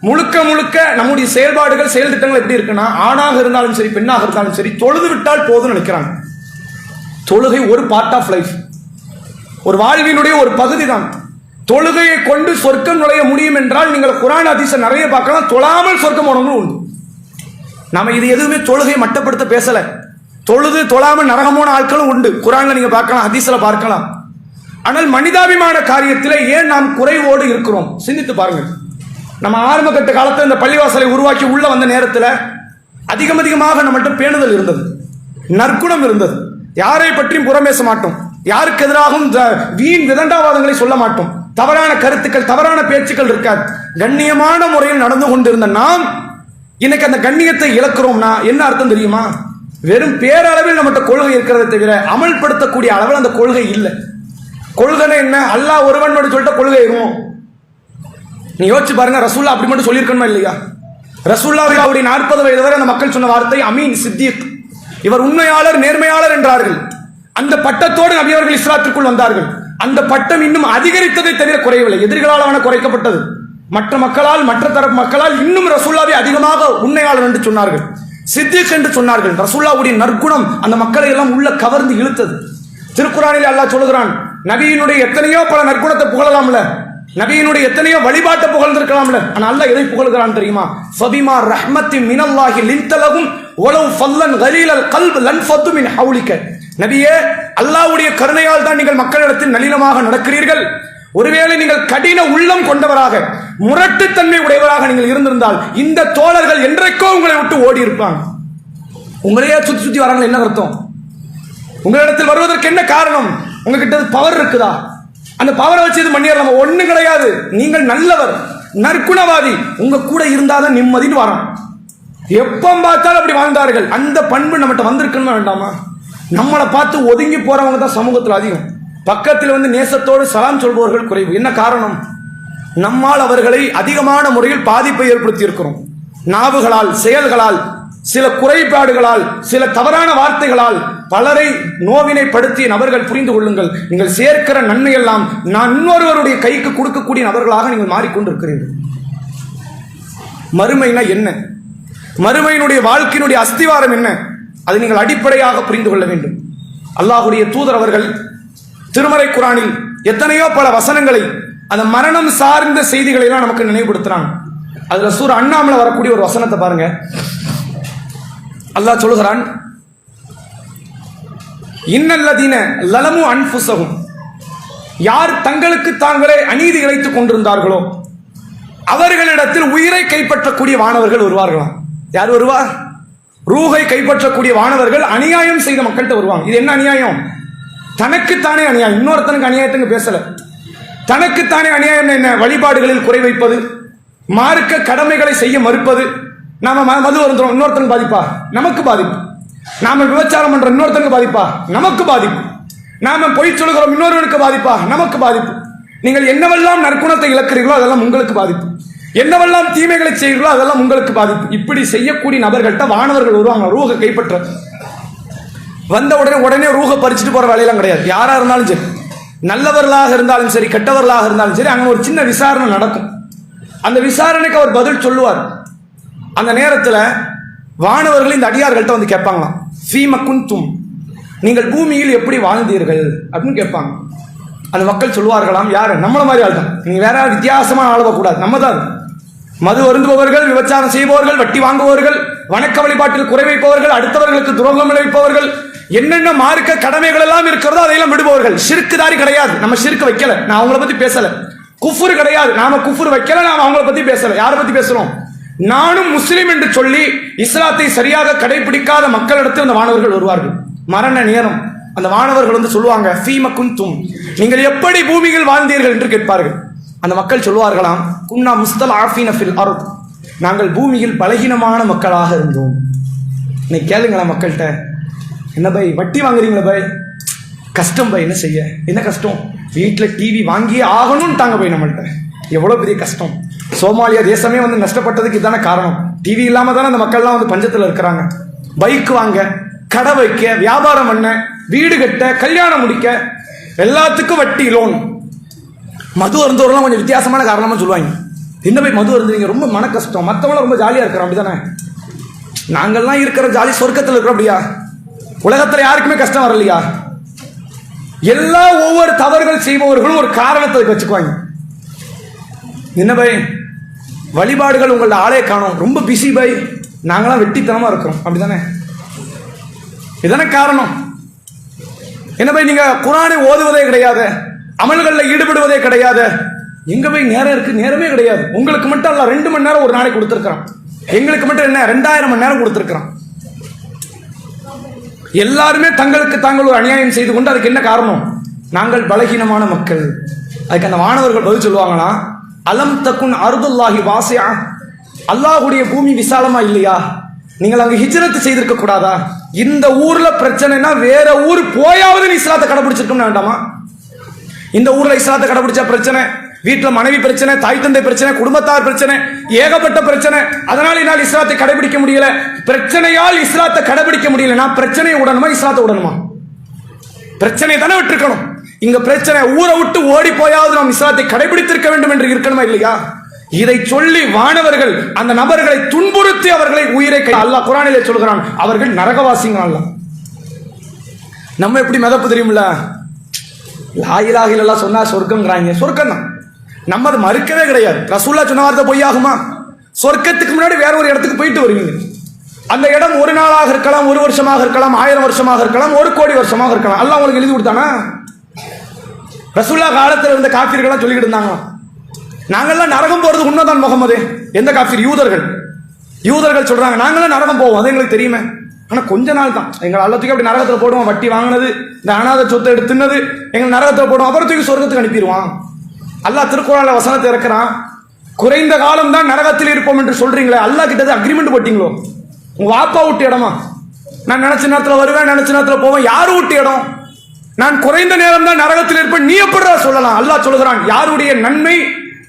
முழுக்க முழுக்க நம்முடைய செயல்பாடுகள், செயல் திட்டங்கள் எப்படி இருக்குன்னா, ஆணாக இருந்தாலும் சரி, பெண்ணாக இருந்தாலும் சரி, தொழுது விட்டால் போதும்னு நினைக்கிறாங்க. தொழுகை ஒரு பார்ட் ஆஃப் லைஃப், ஒரு வாழ்வினுடைய ஒரு பகுதி தான். தொழுகையை கொண்டு சொர்க்கம் நுழைய முடியும் என்றால் நீங்கள் குர்ஆன் ஹதீஸை நிறைய பார்க்கலாம். தொழாமல் சொர்க்கம் போனவங்களும் உண்டு. நாம இது எதுவுமே தொழுகையை மட்டப்படுத்த பேசல. தொழுது தொழாமல் நரகமான ஆட்களும் உண்டு, குர்ஆன்ல நீங்க பார்க்கலாம், ஹதீஸ்ல பார்க்கலாம். ஆனால் மனிதாபிமான காரியத்தில் ஏன் நாம் குறைவோடு இருக்கிறோம்? சிந்தித்து பாருங்க. நம்ம ஆரம்ப கட்ட காலத்தில் இந்த பள்ளிவாசலை உருவாக்கி உள்ள வந்த நேரத்தில் அதிகமாக நம்மகிட்ட பேணுதல் இருந்தது, நற்குணம் இருந்தது. யாரை பற்றியும் புறம்பேச மாட்டோம், யாருக்கு எதிராகவும் வீண் விதண்டாவாதங்களை சொல்ல மாட்டோம், தவறான கருத்துக்கள், தவறான பேச்சுக்கள் இருக்காது. கண்ணியமான முறையில் நடந்து கொண்டிருந்த நாம் இன்னைக்கு அந்த கண்ணியத்தை இழக்கிறோம்னா என்ன அர்த்தம் தெரியுமா? வெறும் பேரளவில் நம்மகிட்ட கொள்கை இருக்கிறத தவிர அமல்படுத்தக்கூடிய அளவில் அந்த கொள்கை இல்லை. கொள்கை என்ன? அல்லாஹ் ஒருவன் மட்டும் சொல்லிட்ட கொள்கை இருக்கும். நீ யோசிச்சு பாருங்க, ரசூல்லா அப்படி மட்டும் சொல்லியிருக்கணுமா இல்லையா? ரசூல்லாவுடைய 40 வயது வரை அந்த மக்கள் சொன்ன வார்த்தை அமீன், சித்திக். இவர் உண்மையாளர், நேர்மையாளர் என்றார்கள். அந்த பட்டத்தோடு நபி அவர்கள் இஸ்லாத்திற்குள் வந்தார்கள். அந்த பட்டம் இன்னும் அதிகரித்ததை தவிர குறையவில்லை. எதிரிகளால் குறைக்கப்பட்டது. மற்ற மக்களால், மற்ற தரப்பு மக்களால் இன்னும் ரசூல்லாவை அதிகமாக உண்மையாளர் என்று சொன்னார்கள், சித்திக் என்று சொன்னார்கள். ரசூல்லாவுடைய நற்குணம் அந்த மக்களை எல்லாம் உள்ள கவர்ந்து இழுத்தது. திருக்குர்ஆனில் அல்லாஹ் சொல்கிறான், நபியினுடைய எத்தனையோ பல நற்குணத்தை புகழலாம்ல, நபியினுடைய எத்தனையோ வழிபாட்டை புகழ்ந்திருக்கலாம்ல. ஆனா அல்லாஹ் எதை புகழ்கிறான் தெரியுமா? ஃபபிமா ரஹ்மத்தின் மினல்லாஹி லின்தலகும் வலவ் ஃபல்லன் கலீலல் கல்ப் லன்ஃபது மின் ஹவுலிக. நபியே, அல்லாஹ்வுடைய கருணையால் தான் நீங்கள் மக்களிடத்தில் நளினமாக நடக்கிறீர்கள். ஒருவேளை நீங்கள் கடின உள்ளம் கொண்டவராக, முரட்டுத்தன்மை உடையவராக நீங்கள் இருந்திருந்தால் இந்த தோழர்கள் என்றைக்கோ உங்களை விட்டு ஓடி இருப்பாங்க. உங்களையே சுத்தி சுத்தி வராங்க. என்ன அர்த்தம்? உங்களிடத்தில் வருவதற்கு என்ன காரணம்? உங்ககிட்ட பவர் இருக்குதா? அந்த பவரை வச்சு இது பண்ணிடலாம்? ஒண்ணு கிடையாது. நீங்கள் நல்லவர், நற்குணவாதி, உங்க கூட இருந்தாதான் நிம்மதின்னு வரோம். எப்ப பார்த்தாலும் அப்படி வாழ்ந்தார்கள். அந்த பண்பு நம்மகிட்ட வந்திருக்கணுமா வேண்டாமா? நம்மளை பார்த்து ஒதுங்கி போறவங்க தான் சமூகத்தில் அதிகம். பக்கத்தில் வந்து நேசத்தோடு சலாம் சொல்பவர்கள் குறைவு. என்ன காரணம்? நம்மால் அவர்களை அதிகமான முறையில் பாதிப்பை ஏற்படுத்தி இருக்கிறோம். நாவுகளால், செயல்களால், சில குறைபாடுகளால், சில தவறான வார்த்தைகளால் பலரை நோவினைப்படுத்திய நபர்கள் புரிந்து கொள்ளுங்கள், நீங்கள் சேர்க்கிற நன்மை எல்லாம் நான் இன்னொருவருடைய கைக்கு கொடுக்கக்கூடிய நபர்களாக நீங்கள் மாறிக்கொண்டிருக்கிறீர்கள். மறுமைனா என்ன? மறுமையினுடைய வாழ்க்கையினுடைய அஸ்திவாரம் என்ன? அதை நீங்கள் அடிப்படையாக புரிந்து கொள்ள வேண்டும். அல்லாஹ்வுடைய தூதர் அவர்கள் திருமறை குர்ஆனில் எத்தனையோ பல வசனங்களை அந்த மரணம் சார்ந்த செய்திகளை எல்லாம் நமக்கு நினைவுபடுத்துறாங்க. அதுல சூரா அன்ஆம்ல வரக்கூடிய ஒரு வசனத்தை பாருங்க. அல்லாஹ் சொல்கிறான், இன்னல்லதீன லலமு அன்ஃபுஸஹும், யார் தங்களுக்கு தாங்களே அநீதி இழைத்துக் கொண்டிருந்தார்களோ அவர்களிடத்தில் உயிரை கைப்பற்றக்கூடிய வானவர்கள் வருவார்களாம். யார் வருவா? ரூஹை கைப்பற்றக்கூடிய வானவர்கள் அநியாயம் செய்த மக்கள்கிட்ட வருவாங்க. இது என்ன அநியாயம்? தனக்குத்தானே அநியாயம். இன்னொருத்தனுக்கு அநியாயத்துக்கு பேசல. தனக்குத்தானே அநியாயம் என்ன? வழிபாடுகளில் குறை வைப்பது, மார்க்க கடமைகளை செய்ய மறுப்பது. நாம மது வருந்துறோம், இன்னொருத்தனுக்கு பாதிப்பா? நமக்கு பாதிப்பு. நாம விபச்சாரம் பண்றோம், இன்னொருத்தனுக்கு பாதிப்பா? நமக்கு பாதிப்பு. நாம பொய் சொல்லுகிறோம், இன்னொருவனுக்கு பாதிப்பா? நமக்கு பாதிப்பு. நீங்கள் என்னவெல்லாம் நற்குணத்தை இழக்கிறீர்களோ அதெல்லாம் உங்களுக்கு பாதிப்பு. என்னவெல்லாம் தீமைகளை செய்கிறீர்களோ அதெல்லாம் உங்களுக்கு பாதிப்பு. இப்படி செய்யக்கூடிய நபர்கள்ட்ட வானவர்கள் வருவாங்க ரூஹ கைப்பற்ற. வந்த உடனே ரூஹ பறிச்சுட்டு போற வேலையெல்லாம் கிடையாது. யாரா இருந்தாலும் சரி, நல்லவர்களாக இருந்தாலும் சரி, கெட்டவர்களாக இருந்தாலும் சரி, அங்க ஒரு சின்ன விசாரணை நடக்கும். அந்த விசாரணைக்கு அவர் பதில் சொல்லுவார். அந்த நேரத்தில் வானவர்கள் இந்த அடியார்கள்ட்ட வந்து கேட்பாங்களாம், ஃபீம குன்தும், நீங்கள் பூமியில் எப்படி வாழ்ந்தீர்கள் அப்படின்னு கேட்பாங்க. அந்த மக்கள் சொல்லுவார்களாம், யாரு? நம்மள மாதிரி ஆள் தான், நீங்க வேற வித்தியாசமான ஆளவக்கூடாது, நம்ம தான். மது அருந்துபவர்கள், விபச்சாரம் செய்பவர்கள், வட்டி வாங்குபவர்கள், வணக்க வழிபாட்டில் குறை வைப்பவர்கள், அடுத்தவர்களுக்கு துரோகம் விளைவிப்பவர்கள், என்னென்ன மார்க்க கடமைகள் எல்லாம் இருக்கிறதோ அதையெல்லாம் விடுபவர்கள். ஷிர்க்குதாரி கிடையாது, நம்ம ஷிர்க்கு வைக்கல, நான் அவங்கள பத்தி பேசல. குஃபுர் கிடையாது, நாம குஃபுர் வைக்கல, நாம அவங்கள பத்தி பேசல. யாரை பத்தி பேசுறோம்? நானும் முஸ்லிம் என்று சொல்லி இஸ்லாத்தை சரியாக கடைபிடிக்காத மக்களிடத்தில் அந்த வானவர்கள் வருவார்கள். மரண நேரம் அந்த வானவர்கள் வந்து சொல்லுவாங்க, ஃபீம குன்தும், நீங்கள் எப்படி பூமியில் வாழ்ந்தீர்கள் என்று கேட்பார்கள். அந்த மக்கள் சொல்லுவார்களாம், குன்னா முஸ்தல்ஆஃபீன ஃபில் அர்த், நாங்கள் பூமியில் பலகீனமான மக்களாக இருந்தோம். இன்னைக்கு கேளுங்களேன் மக்கள்கிட்ட, என்ன பை வட்டி வாங்குறீங்களா பை? கஷ்டம் பை, என்ன செய்ய, என்ன கஷ்டம்? வீட்டில் டிவி வாங்கியே ஆகணும்ட்டாங்க பை. நம்மள்கிட்ட எவ்வளோ பெரிய கஷ்டம். சோமாலியா தேசமே வந்து நஷ்டப்பட்டதுக்கு இதான காரணம். டிவி இல்லாம தானே அந்த மக்கள்லாம் வந்து பஞ்சத்தில் இருக்கிறாங்க. பைக் வாங்க, கடை வைக்க, வியாபாரம் பண்ண, வீடு கட்ட, கல்யாணம் முடிக்க, எல்லாத்துக்கும் வட்டி, லோன். மது அருந்தவரெல்லாம் கொஞ்சம் வித்தியாசமான காரணமா சொல்லுவாங்க. என்ன போய் மது அருந்துவீங்க? ரொம்ப மன கஷ்டம். மற்றவங்களும் ரொம்ப ஜாலியா இருக்கிறோம், அப்படிதானே? நாங்கள்லாம் இருக்கிற ஜாலி சொர்க்கத்தில் இருக்கிறோம், அப்படியா? உலகத்தில் யாருக்குமே கஷ்டம் வரலையா? எல்லா ஒவ்வொரு தவறுகள் செய்பவர்களும் ஒரு காரணத்தை வச்சுக்குவாங்க. என்ன பை, வழிபாடுகள் உங்களோட ஆளே காணும், ரொம்ப பிஸி பை, நாங்களாம் வெட்டித்தனமா இருக்கிறோம், அப்படிதானே? இதான காரணம். என்ன பை, நீங்க குர்ஆனை ஓதுவதே கிடையாது, அமல்களில் ஈடுபடுவதே கிடையாது, எங்க போய் நேரம் இருக்கு? நேரமே கிடையாது. உங்களுக்கு மட்டும் அல்ல 2 மணி நேரம் ஒரு நாளைக்கு கொடுத்துருக்கான், எங்களுக்கு மட்டும் என்ன 2000 மணி நேரம் கொடுத்துருக்கான். எல்லாருமே தங்களுக்கு தாங்கள் ஒரு அநியாயம் செய்து கொண்டு, அதுக்கு என்ன காரணம்? நாங்கள் பலகீனமான மக்கள். அதுக்கு அந்த மாணவர்கள் பதில் சொல்லுவாங்கன்னா, அலம் தக்குன் அர்துல்லாஹி வாசிஆ, அல்லாஹ்வுடைய பூமி விசாலமா இல்லையா? நீங்கள் அங்க ஹிஜ்ரத் செய்திருக்க கூடாதா? இந்த ஊர்ல பிரச்சனைனா வேற ஊர் போயாவது நீ இஸ்லாத்தை கடைபிடிச்சிருக்கணும் வேண்டாமா? இந்த ஊர்ல இஸ்லாத்தை கடைபிடிச்ச பிரச்சனை, வீட்டுல மனைவி பிரச்சனை, தாய் தந்தை பிரச்சனை, குடும்பத்தார் பிரச்சனை, ஏகப்பட்ட பிரச்சனை. அதனால என்னால் இஸ்லாத்தை கடைபிடிக்க முடியல. பிரச்சனையால் இஸ்லாத்தை கடைபிடிக்க முடியல. நான் பிரச்சனையை விடணுமா, இஸ்லாத்தை விடணுமா? பிரச்சனை தானே விட்டுருக்கணும். இங்க பிரச்சனை, ஊரை விட்டு ஓடி போயாவது நாம் இஸ்லாத்தை கடைபிடித்திருக்க வேண்டும் என்று இருக்கணுமா இல்லையா? இதை சொல்லி வானவர்கள் அந்த நபர்களை துன்புறுத்தி அவர்களை உயிரை அல்லாஹ் குர்ஆனிலே சொல்கிறான், அவர்கள் நரகவாசிகள். அல்லாஹ் நம்ம எப்படி மிதப்பு தெரியுமில்ல? லா இலாஹ இல்லல்லாஹ் சொன்னா சொர்க்கம்ங்கறாங்க. சொர்க்கம் தான், நம்ம அதை மறுக்கவே கிடையாது. ரசூலுல்லாஹ் சொன்ன வார்த்தை பொய்யாகுமா? சொர்க்கத்துக்கு முன்னாடி வேற ஒரு இடத்துக்கு போயிட்டு வருவீங்க. அந்த இடம் 1 நாளாக இருக்கலாம், 1 வருஷமாக இருக்கலாம், 1000 வருஷமாக இருக்கலாம், 1 கோடி வருஷமாக இருக்கலாம். அல்லாஹ் உங்களுக்கு எழுதி கொடுத்தானா? ரசூலுல்லாஹ் காலத்தில் இருந்த காஃபிர்கள்லாம் சொல்லிக்கிட்டு இருந்தாங்க, நாங்கள்லாம் நரகம் போறது உண்மைதான் முகமது. எந்த காஃபிர்? யூதர்கள் சொல்றாங்க, நாங்களாம் நரகம் போவோம், அது எங்களுக்கு தெரியுமே. ஆனா கொஞ்ச நாள் தான். எங்களை எல்லாத்துக்கும் அப்படி நரகத்தில் போடுவோம். வட்டி வாங்கினது, இந்த அனாதை சொத்தை எடுத்து தின்னது, எங்களை நரகத்தில் போடுவோம், அப்புறம் தூக்கி சொர்க்கத்துக்கு அனுப்பிடுவான். அல்லாஹ் திருக்குர்ஆன்ல வசனத்தை இறக்குறான், குறைந்த காலம் தான் நரகத்தில் இருப்போம் என்று சொல்றீங்களே, அல்லாஹ் கிட்ட அக்ரிமெண்ட் போட்டீங்களோ? உங்க வாப்பா விட்டு இடமா? நான் நினைச்ச நேரத்தில் வருவேன், நினைச்ச நேரத்தில் போவேன். யாரு விட்டு இடம்? நான் குறைந்த நேரம் தான் நரகத்தில் இருப்பேன், நீ எப்படிடா சொல்லலாம்? அல்லாஹ் சொல்லுகிறான், யாருடைய நன்மை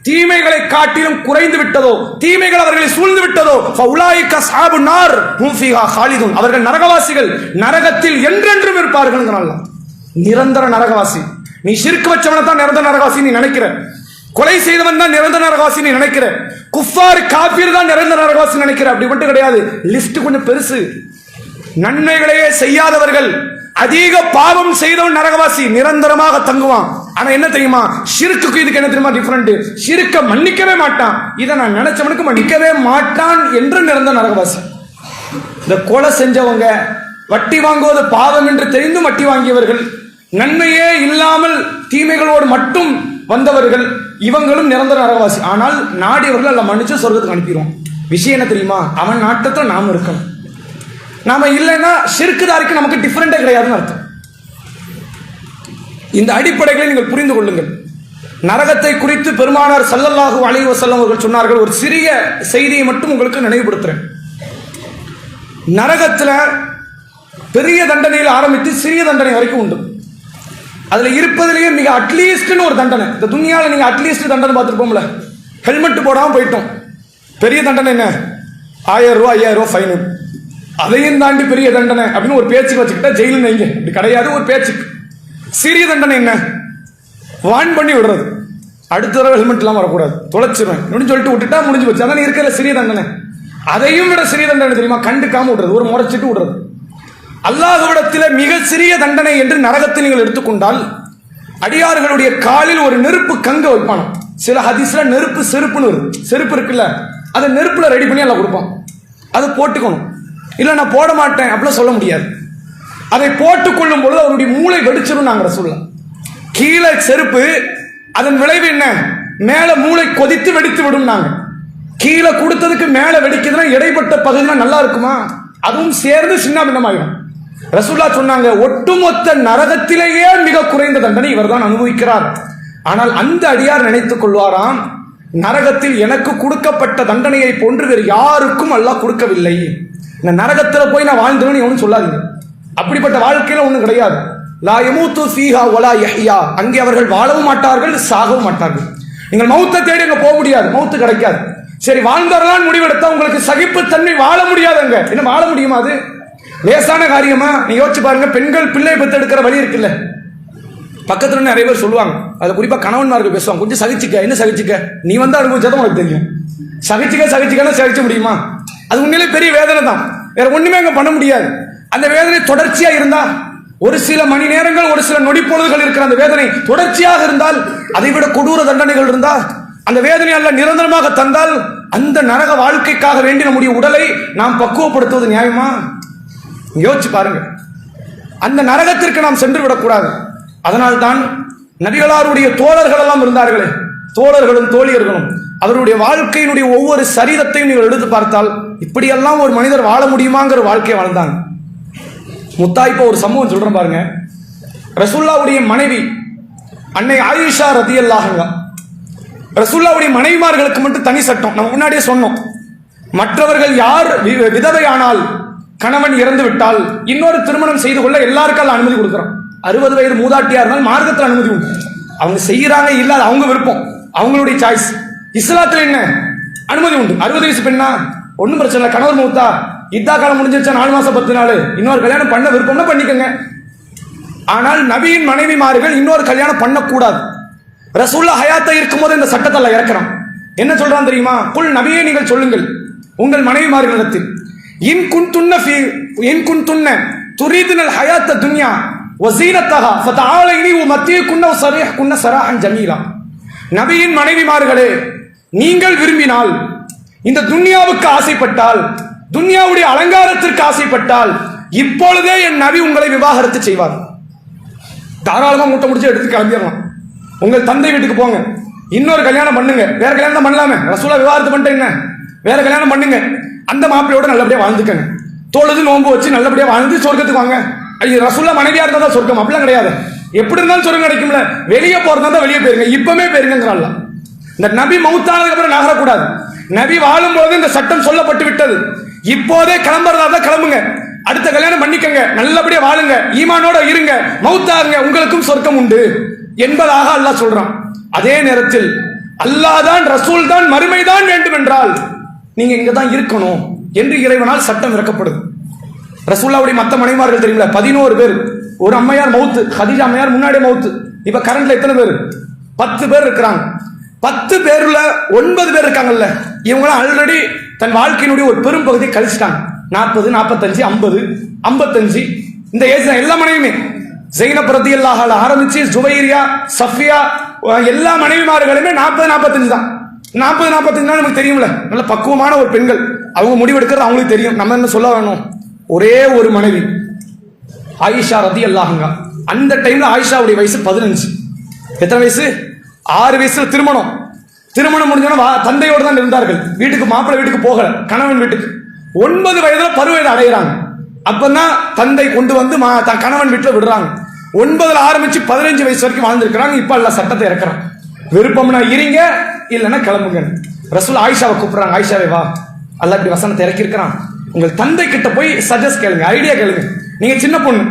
தீமைகளை காட்டிலும் குறைந்து விட்டதோ, தீமைகள் அவர்களை சூழ்ந்து விட்டதோ, ஃபஉலாயிக அஸ்ஹாபுன் நார் ஹும் ஃபீஹா காலிதுன், அவர்கள் நரகவாசிகள், நரகத்தில் என்றென்றும் இருப்பார்கள். நிரந்தர நரகவாசி. நீ ஷிர்க் வச்சவன தான் நிரந்தர நரகவாசி நீ நினைக்கிற, கொலை செய்தவன் தான் நிரந்தர நரகவாசி நீ நினைக்கிற, குஃபார் காஃபிர் தான் நிரந்தர நரகவாசி நினைக்கிற. அப்படி மட்டும் கிடையாது. லிஸ்ட் கொஞ்சம் பெருசு. நன்மைகளையே செய்யாதவர்கள், அதிக பாவம் செய்தவன் நரகவாசி, நிரந்தரமாக தங்குவான். ஆனா என்ன தெரியுமா, ஷிர்க்குக்கு இதுக்கு என்ன தெரியுமா டிஃபரண்ட்? ஷிர்க்க மன்னிக்கவே மாட்டான், இதை நான் நினைச்சவனுக்கு மன்னிக்கவே மாட்டான் என்று நிரந்தர நரகவாசி. இந்த கொலை செஞ்சவங்க, வட்டி வாங்குவது பாவம் என்று தெரிந்து வட்டி வாங்கியவர்கள், நன்மையே இல்லாமல் தீமைகளோடு மட்டும் வந்தவர்கள், இவங்களும் நிரந்தர நரகவாசி. ஆனால் நாடியவர்கள் அல்ல மன்னிச்சு சொர்க்கத்துக்கு அனுப்பிடுவோம். விஷயம் என்ன தெரியுமா, அவன் நாட்டத்தில் நாம இருக்கணும். நாம இல்லைன்னா ஷிர்க்குதாரிக்கு நமக்கு டிஃபரெண்டே கிடையாதுன்னு அர்த்தம். இந்த அடிப்படைகளை நீங்கள் புரிந்து கொள்ளுங்கள். நரகத்தை குறித்து பெருமானார் ஸல்லல்லாஹு அலைஹி வஸல்லம் அவர்கள் சொன்னார்கள். ஒரு சிறிய செய்தியை மட்டும் உங்களுக்கு நினைவுபடுத்துறேன். நரகத்தில் பெரிய தண்டனையில் ஆரம்பித்து சிறிய தண்டனை வரைக்கும் உண்டு. அதுல இருப்பதிலேயே மிக அட்லீஸ்ட்னு ஒரு தண்டனை. இந்த துனியாவில் நீங்க அட்லீஸ்ட் தண்டனை பார்த்துருப்போம்ல, ஹெல்மெட் போடாமல் போயிட்டோம், பெரிய தண்டனை என்ன? 1000 ரூபா 5000 ரூபா ஃபைனு. அதையும் தாண்டி பெரிய தண்டனை அப்படின்னு ஒரு பேச்சுக்கு வச்சுக்கிட்டா ஜெயிலும் நீங்க அப்படி கிடையாது, ஒரு பேச்சுக்கு. சிறிய தண்டனை என்ன? வான் பண்ணி விடுறது, அடுத்த தடவை ஹெல்மெட் எல்லாம் வரக்கூடாது, தொலைச்சிருவேன் அப்படின்னு சொல்லிட்டு விட்டுட்டா முடிஞ்சு போச்சு. அதான் இருக்கிற சிறிய தண்டனை. அதையும் விட சிறிய தண்டனை தெரியுமா? கண்டுக்காம விடுறது, ஒரு முறைச்சிட்டு விடுறது. அல்லாஹ்விடத்தில் மிக சிறிய தண்டனை என்று நரகத்தில் நீங்கள் எடுத்துக்கொண்டால், அடியார்களுடைய காலில் ஒரு நெருப்பு கங்க வைப்பானோ. சில ஹதீஸ்ல நெருப்பு செருப்புன்னு செருப்பு இருக்குல்ல, அதை நெருப்புல ரெடி பண்ணி எல்லாம் கொடுப்பான். அதை போட்டுக்கணும். இல்லை நான் போட மாட்டேன் அப்படிலாம் சொல்ல முடியாது. அதை போட்டுக் கொள்ளும் பொழுது அவருடைய மூளை வெடிச்சிடும். நாங்கள் சொல்ல கீழே செருப்பு, அதன் விளைவு என்ன? மேல மூளை கொதித்து வெடித்து விடும். நாங்க கீழே கொடுத்ததுக்கு மேல வெடிக்குதுன்னா இடைப்பட்ட பகுதினா நல்லா இருக்குமா? அதுவும் சேர்ந்து சின்ன பின்னமாயிடும். ரசூலுல்லாஹ் சொன்னாங்க, ஒட்டுமொத்த நரகத்திலேயே மிக குறைந்த தண்டனை இவர் தான் அனுபவிக்கிறார். ஆனால் அந்த அடியார் நினைத்துக் கொள்வாராம், நரகத்தில் எனக்கு கொடுக்கப்பட்ட தண்டனையை போன்று வேறு யாருக்கும் அல்லாஹ் கொடுக்கவில்லை. இந்த நரகத்தில் போய் நான் வாழ்ந்துவேன்னு ஒன்றும் சொல்லாதீங்க. அப்படிப்பட்ட வாழ்க்கையில ஒன்றும் கிடையாது. லா யமூது ஃபீஹா வலா யஹ்யா, அங்கே அவர்கள் வாழவும் மாட்டார்கள், சாகவும் மாட்டார்கள். நீங்கள் மௌத்தை தேடி அங்க போக முடியாது, மௌத்து கிடைக்காது. சரி வாழ்ந்தார்தான் முடிவெடுத்தா உங்களுக்கு சகிப்புத்தன்மை, வாழ முடியாதுங்க. என்ன வாழ முடியுமா? அது லேசான காரியமா? நீ யோசிச்சு பாருங்க. பெண்கள் பிள்ளை பெற்றெடுக்கிற வழி இருக்குல்ல, பக்கத்துல நிறைய பேர் சொல்லுவாங்க, அது குறிப்பா கணவன்மார்கள் பேசுவாங்க, கொஞ்சம் சகிச்சுக்க. என்ன சகிச்சுக்க? நீ வந்து அனுபவிச்சாதான் உனக்கு தெரியும். சகிச்சுக்கன்னு சகிச்ச முடியுமா? அது உண்மையிலே பெரிய வேதனை தான், வேற ஒண்ணுமே அங்க பண்ண முடியாது. அந்த வேதனை தொடர்ச்சியா இருந்தா, ஒரு சில மணி நேரங்கள், ஒரு சில நொடி பொழுதுகள் இருக்கிற அந்த வேதனை தொடர்ச்சியாக இருந்தால், அதை விட கொடூர தண்டனைகள் இருந்தால், அந்த வேதனை அல்ல நிரந்தரமாக தந்தால், அந்த நரக வாழ்க்கைக்காக வேண்டி நம்முடைய உடலை நாம் பக்குவப்படுத்துவது நியாயமா? யோசிச்சு பாருங்க. அந்த நரகத்திற்கு நாம் சென்று விடக்கூடாது. அதனால் தான் நபிகளாருடைய தோழர்கள் எல்லாம் இருந்தார்களே, தோழர்களும் தோழியர்களும், அவருடைய வாழ்க்கையினுடைய ஒவ்வொரு சரிதத்தையும் நீங்கள் எடுத்து பார்த்தால், இப்படியெல்லாம் ஒரு மனிதர் வாழ முடியுமாங்கிற வாழ்க்கையை வாழ்ந்தாங்க. முத்தாய்ப்பா ஒரு சம்பவம் சொல்றேன் பாருங்க. ரசூலுல்லாஹ்வுடைய மனைவி அன்னை ஆயிஷா ரலியல்லாஹு அன்ஹா, ரசூலுல்லாஹ்வுடைய மனைவிமார்களுக்கு மட்டும் தனி சட்டம். நம்ம முன்னாடியே சொன்னோம், மற்றவர்கள் யார் விதவையானால், கணவன் இறந்து விட்டால் இன்னொரு திருமணம் செய்து கொள்ள எல்லாருக்கும் அனுமதி கொடுக்குறோம். 60 வயது மூதாட்டியா இருந்தால் மார்க்கத்தில் அனுமதி உண்டு. அவங்க செய்யறாங்க இல்ல, அவங்க விருப்பம், அவங்களுடைய சாய்ஸ். இஸ்லாத்துல என்ன அனுமதி உண்டு. 60 வயசு பெண்ணா ஒன்னும் பிரச்சனை இல்லை, கணவர் மூத்தா இதா காலம் முடிஞ்சிருச்சா 4 மாசம் 10 நாள் இன்னொரு கல்யாணம் பண்ண விருப்பம்னா பண்ணிக்கங்க. ஆனால் நபியின் மனைவிமார்கள் இன்னொரு கல்யாணம் பண்ணக்கூடாது. ரசூலுல்லாஹ் ஹயாத்தா இருக்கும்போது இந்த சட்டத்தை இறக்குறான். என்ன சொல்றான் தெரியுமா? குல் நபியே நீங்கள் சொல்லுங்கள் உங்கள் மனைவிமார்களிடத்தில், இன் குன்துன்ன துரீதுனல் ஹயாத்த துன்யா வஸீனத்தஹா ஃபதஆலைனி உமத்தியகுன்ன வஸரீஹ்குன்ன ஸராஹன் ஜமீலா. நபியின் மனைவிமார்களே, நீங்கள் விரும்பினால், இந்த துன்யாவுக்கு ஆசைப்பட்டால், துன்யாவுடைய அலங்காரத்திற்கு ஆசைப்பட்டால், இப்பொழுதே என் நபி உங்களை விவாகரத்து செய்வார். தாராளமா மூட்டை முடிச்சு எடுத்து கிளம்பிடலாம். உங்கள் தந்தை வீட்டுக்கு போங்க, இன்னொரு கல்யாணம் பண்ணுங்க. வேற கல்யாணம் பண்ணலாமே, ரசூலுல்லாஹ் விவாகரத்து பண்ணிட்டு என்ன, வேற கல்யாணம் பண்ணுங்க. அந்த மாப்பிள்ளையோட நல்லபடியா வாழ்ந்துக்கங்க, தொழுது நோன்பு வச்சு நல்லபடியா வாழ்ந்து சொர்க்கத்துக்கு வாங்க. ரசூலுல்லாஹ் மனைவியா இருந்தா தான் சொர்க்கம் அப்படிலாம் கிடையாது. எப்படி இருந்தாலும் சொர்க்கம் கிடைக்கும்ல. வெளியே போறதா தான் வெளியே போயிருங்க, இப்பவே போயிருங்கிறாள். இந்த நபி மௌத்தானதுக்கு அப்புறம் நகரக்கூடாது. நபி வாழும் போது இந்த சட்டம் சொல்லப்பட்டு விட்டது. இப்போதே கிளம்புறதா தான் கிளம்புங்க, அடுத்த கல்யாணம் பண்ணிக்கங்க, நல்லபடியா வாழுங்க, ஈமானோட இருங்க, மௌத்தாருங்க, உங்களுக்கும் சொர்க்கம் உண்டு என்பதாக அல்லாஹ் சொல்றான். அதே நேரத்தில் அல்லாஹ் தான், ரசூல் தான், மறுமை தான் வேண்டும் என்றால் நீங்க இங்க தான் இருக்கணும் என்று இறைவனால் சட்டம் இறக்கப்படுது. ரசூலுல்லாஹ்வுடைய மற்ற மனைவிமார்கள் தெரியுங்களா, 11 பேர். ஒரு அம்மையார் மவுத்து, ஹதீஜா அம்மையார் முன்னாடியே மவுத்து. இப்ப கரண்ட்ல எத்தனை பேர்? 10 பேர் இருக்கிறாங்க. 10 பேர்ல 9 பேர் இருக்காங்கல்ல, இவங்களாம் ஆல்ரெடி தன் வாழ்க்கையினுடைய ஒரு பெரும் பகுதியை கழிச்சிட்டாங்க. 40, 45, 50, 55 இந்த ஏஜ் எல்லா மனைவியுமே. ஜைனப் ரலியல்லாஹு அன்ஹா ஆரம்பிச்சு ஜுவைரியா, சஃபியா எல்லா மனைவிமார்களுமே 40, 45 தான். 40, 45 நமக்கு தெரியும்ல, நல்ல பக்குவமான ஒரு பெண்கள். அவங்க முடிவெடுக்கிறது அவங்களுக்கு தெரியும். நம்ம என்ன சொல்ல வேணும்? ஒரே ஒரு மனைவி ஆயிஷா ரலியல்லாஹு அன்ஹா. அந்த டைம்ல ஆயிஷாவுடைய வயசு 15. எத்தனை வயசு? 6 வயசுல திருமணம். திருமணம் முடிஞ்சோன்னா தந்தையோடு தான் இருந்தார்கள். வீட்டுக்கு மாப்பிள்ளை வீட்டுக்கு போகல, கணவன் வீட்டுக்கு. 9 வயதுல பருவயது அடைகிறாங்க. அப்பதான் தந்தை கொண்டு வந்து தன் கணவன் வீட்டுல விடுறாங்க. 9ல ஆரம்பிச்சு 15 வயசு வரைக்கும் வாழ்ந்திருக்கிறாங்க. இப்ப அல்ல சட்டத்தை இறக்குறான். விருப்பம்னா இருங்க, இல்லைன்னா கிளம்புங்க. ரசூல் ஆயிஷாவை கூப்பிடுறாங்க, ஆயிஷாவே வா, அல்ல இப்படி வசனத்தை இறக்கி இருக்கிறான். உங்கள் தந்தை கிட்ட போய் சஜஸ்ட் கேளுங்க, ஐடியா கேளுங்க. நீங்க சின்ன பொண்ணு,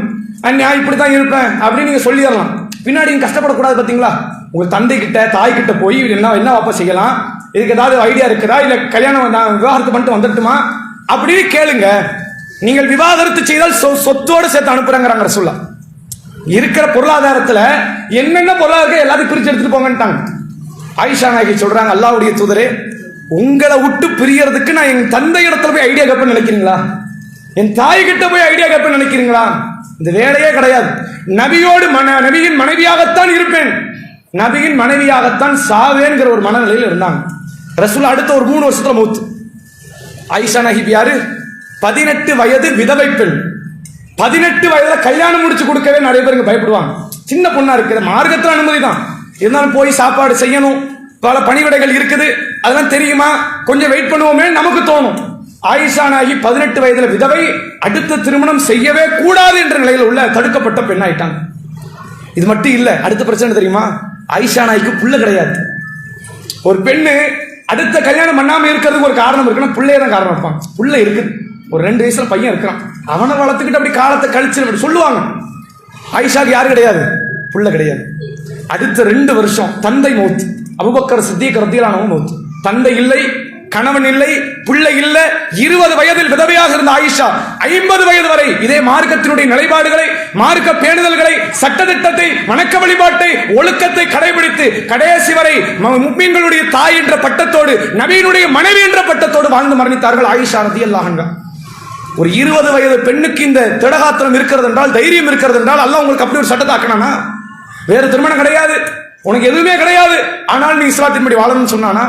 நான் இப்படிதான் இருப்பேன் அப்படின்னு நீங்க சொல்லிடலாம். பின்னாடி நீங்க கஷ்டப்படக்கூடாது. பாத்தீங்களா, உங்க தந்தை கிட்ட தாய் கிட்ட போய் என்ன வாப்பா செய்யலாம், இதுக்கு ஏதாவது ஐடியா இருக்குதா, இல்ல கல்யாணம் விவாகரத்து பண்ணிட்டு வந்துட்டுமா அப்படின்னு கேளுங்க. நீங்கள் விவாகரத்து செய்தால் சொத்தோடு சேர்த்து அனுப்புறாங்க ரசூலுல்லாஹ். இருக்கிற பொருளாதாரத்துல என்னென்ன பொருளாதாரம் எல்லாத்தையும் பிரிச்சு எடுத்துட்டு போங்கன்ட்டாங்க. ஆயிஷா நாயகி சொல்றாங்க, அல்லாஹ்வுடைய தூதரே, உங்களை விட்டு பிரியறதுக்கு நான் என் தந்தை இடத்துல போய் ஐடியா கேட்பேன்னு நினைக்கிறீங்களா? என் தாய் கிட்ட போய் ஐடியா கேட்பேன்னு நினைக்கிறீங்களா? இந்த வேலையே கிடையாது. நபியோடு நபியின் மனைவியாகத்தான் இருப்பேன், நபியின் மனைவியாகத்தான் சாவேன்கிற ஒரு மனநிலையில் இருந்தாங்க. ரசூல் அடுத்த ஒரு 3 வருஷத்துல மௌத். ஆயிஷா நாயகி யாரு? 18 வயது விதவை பெண். 18 வயதுல கல்யாணம் முடிச்சு கொடுக்கவே நிறைய பேருக்கு பயப்படுவாங்க. சின்ன பொண்ணா இருக்குது, மார்க்கத்துல அனுமதி தான், இருந்தாலும் போய் சாப்பாடு செய்யணும், பல பணிவிடைகள் இருக்குது, அதெல்லாம் தெரியுமா, கொஞ்சம் வெயிட் பண்ணுவோமே நமக்கு தோணும். ஆயிஷா நாயகி 18 வயதுல விதவை, அடுத்த திருமணம் செய்யவே கூடாது என்ற நிலையில் உள்ள தடுக்கப்பட்ட பெண் ஆயிட்டாங்க. இது மட்டும் இல்ல, அடுத்த பிரச்சனை தெரியுமா? ஆயிஷா நாயகிக்கு புள்ள கிடையாது. ஒரு பெண்ணு அடுத்த கல்யாணம் பண்ணாம இருக்கிறதுக்கு ஒரு காரணம் இருக்குன்னா பிள்ளையே தான் காரணம் இருப்பாங்க. புள்ள இருக்குது, ஒரு 2 வயசுல பையன் இருக்கிறான், அவனை வளர்த்துக்கிட்டு அப்படி காலத்தை கழிச்சு சொல்லுவாங்க. ஆயிஷாக்கு யாரு கிடையாது? புள்ள கிடையாது. அடுத்த 2 வருஷம் தந்தை மௌத். அபூபக்கர் சித்திக் ரலியல்லாஹு அன்ஹு மௌத். தந்தை இல்லை, கணவன் இல்லை, பிள்ளை இல்லை. 20 வயதில் விதவையாக இருந்த ஆயிஷா 50 வயது வரை இதே மார்க்கத்தினுடைய நிலைப்பாடுகளை, மார்க்க பேணுதல்களை, சட்டத்திட்டத்தை, வணக்க வழிபாட்டை, ஒழுக்கத்தை கடைபிடித்து கடைசி வரை முஃமின்களுடைய தாய் என்ற பட்டத்தோடு, நபியினுடைய மனைவி என்ற பட்டத்தோடு வாழ்ந்து மரணித்தார்கள் ஆயிஷா ரலியல்லாஹு அன்ஹா. ஒரு 20 வயது பெண்ணுக்கு இந்த திடகாத்திரம் இருக்கிறது என்றால், தைரியம் இருக்கிறது என்றால், அல்லாஹ் உங்களுக்கு அப்படி ஒரு சட்டத்தை ஆக்கணும்னா, வேறு திருமணம் கிடையாது, உனக்கு எதுவுமே கிடையாது, ஆனால் நீ இஸ்லாத்தின்படி வாழணும்னு சொன்னானா,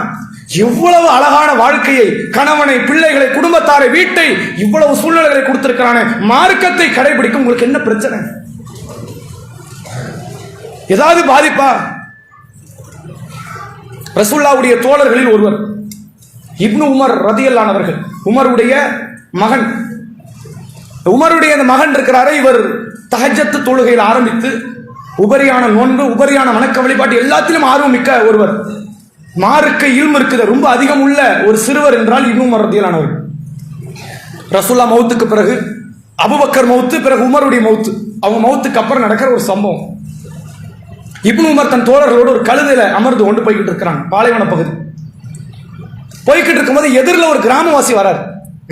எவ்வளவு அழகான வாழ்க்கையை, கணவனை, பிள்ளைகளை, குடும்பத்தாரை, வீட்டை, இவ்வளவு சூழ்நிலைகளை கொடுத்திருக்கிறானே, மார்க்கத்தை கடைபிடிக்க உங்களுக்கு என்ன பிரச்சனை? ஏதாவது பாதிப்பா? ரசூலுல்லாஹ்வுடைய தோழர்களில் ஒருவர் இப்னு உமர் ரலியல்லாஹு அன்ஹு அவர்கள், உமருடைய மகன். உமருடைய அந்த மகன் இருக்கிறாரே, இவர் தஹஜ்ஜத் தொழுகையில் ஆரம்பித்து உபரியான நோன்பு, உபரியான வணக்க வழிபாட்டு எல்லாத்திலும் ஆர்வம் மிக்க ஒருவர். மார்க்க இல்மு இருக்குது ரொம்ப அதிகம் உள்ள ஒரு சிறுவர் என்றால் இப்னு உமர் ரலியல்லாஹு அன்ஹு. ரசூலுல்லாஹ் மௌத்துக்கு பிறகு அபூபக்கர் மௌத்து, பிறகு உமருடைய மௌத்து. அவங்க மௌத்துக்கு அப்புறம் நடக்கிற ஒரு சம்பவம். இப்னு உமர் தன் தோழர்களோடு ஒரு கழுதையில அமர்ந்து கொண்டு போய்கிட்டு இருக்கிறாங்க, பாலைவன பகுதி. போய்கிட்டு இருக்கும்போது எதிரில் ஒரு கிராமவாசி வராரு.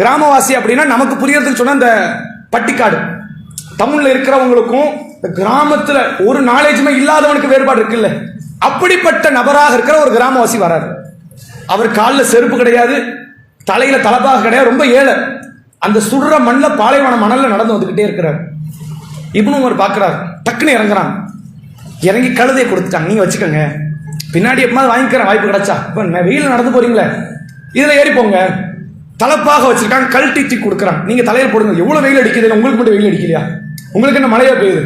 கிராமவாசி அப்படின்னா நமக்கு புரியறதுன்னு சொன்னா இந்த பட்டிக்காடு, தமிழ்ல இருக்கிறவங்களுக்கும் கிராமத்துல ஒரு நாலேஜுமே இல்லாதவனுக்கு வேறுபாடு இருக்குல்ல, அப்படிப்பட்ட நபராக இருக்கிற ஒரு கிராமவாசி வராரு. அவர் காலில் செருப்பு கிடையாது, தலையில தலப்பாக கிடையாது, ரொம்ப ஏழை. அந்த சுடுற மண்ணில், பாலைவன மணல்ல நடந்து வந்துகிட்டே இருக்கிறார். இப்னு உமர் பார்க்கிறார், டக்குன்னு இறங்குறாங்க. இறங்கி கழுதையை கொடுத்துட்டாங்க, நீங்க வச்சுக்கோங்க, பின்னாடி எப்பமாவது வாங்கிக்கிறேன் வாய்ப்பு கிடைச்சா. இப்போ வெயில் நடந்து போறீங்களே, இதுல ஏறி போங்க. தலப்பாக வச்சிருக்காங்க, கழட்டி தூக்கி கொடுக்குறாங்க, நீங்க தலையில போடுங்க. எவ்வளவு வெயில் அடிக்குது, உங்களுக்கு மட்டும் வெயில் அடிக்கலையா? உங்களுக்கு என்ன மழையா பெய்யுது?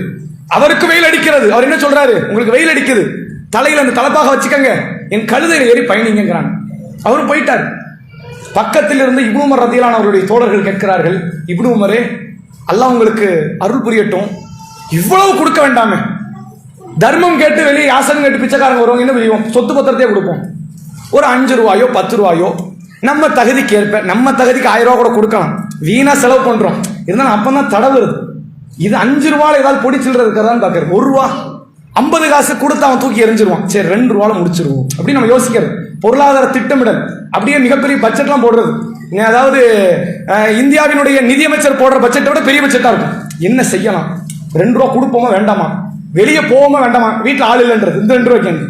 அவருக்கு வெயில் அடிக்கிறது. அவர் என்ன சொல்றாரு? உங்களுக்கு வெயில் அடிக்குது, தலையில அந்த தலப்பாக வச்சுக்கங்க, என் கழுதையில ஏறி பயணிங்கிறாங்க. அவரும் போயிட்டார். பக்கத்தில் இருந்து இப்னு உமர் ரலியல்லாஹு அன்ஹு அவருடைய தோழர்கள் கேட்கிறார்கள், இப்னு உமரே, அல்லாஹ் உங்களுக்கு அருள் புரியட்டும், இவ்வளவு கொடுக்க வேண்டாமே, தர்மம் கேட்டு வெளியே யாசனம் கேட்டு பிச்சைக்காரங்க வருவாங்க, என்ன செய்வோம்? சொத்து பத்திரத்தையே கொடுப்போம். ஒரு 5 ரூபாயோ 10 ரூபாயோ நம்ம தகுதிக்கு ஏற்ப, நம்ம தகுதிக்கு 1000 ரூபா கூட கொடுக்கலாம், வீணா செலவு பண்றோம். இருந்தாலும் அப்பதான் தடை வருது. இது 5 ரூபாய் ஏதாவது பொடி சில்லற இருக்கிறதான்னு பாக்குறது. 1 ரூபா 50 காசு கொடுத்து அவன் தூக்கி எரிஞ்சிருவான். சரி 2 ரூபால முடிச்சிருவோம் அப்படின்னு நம்ம யோசிக்கிறது. பொருளாதார திட்டமிடல் அப்படியே மிகப்பெரிய பட்ஜெட்லாம் போடுறது. அதாவது இந்தியாவினுடைய நிதியமைச்சர் போடுற பட்ஜெட்டை விட பெரிய பட்ஜெட்டா இருக்கும். என்ன செய்யலாம், 2 ரூபா கொடுப்போமா வேண்டாமா, வெளியே போவோமா வேண்டாமா, வீட்டில் ஆள் இல்லைன்றது இந்த 2 ரூபாய்க்கு.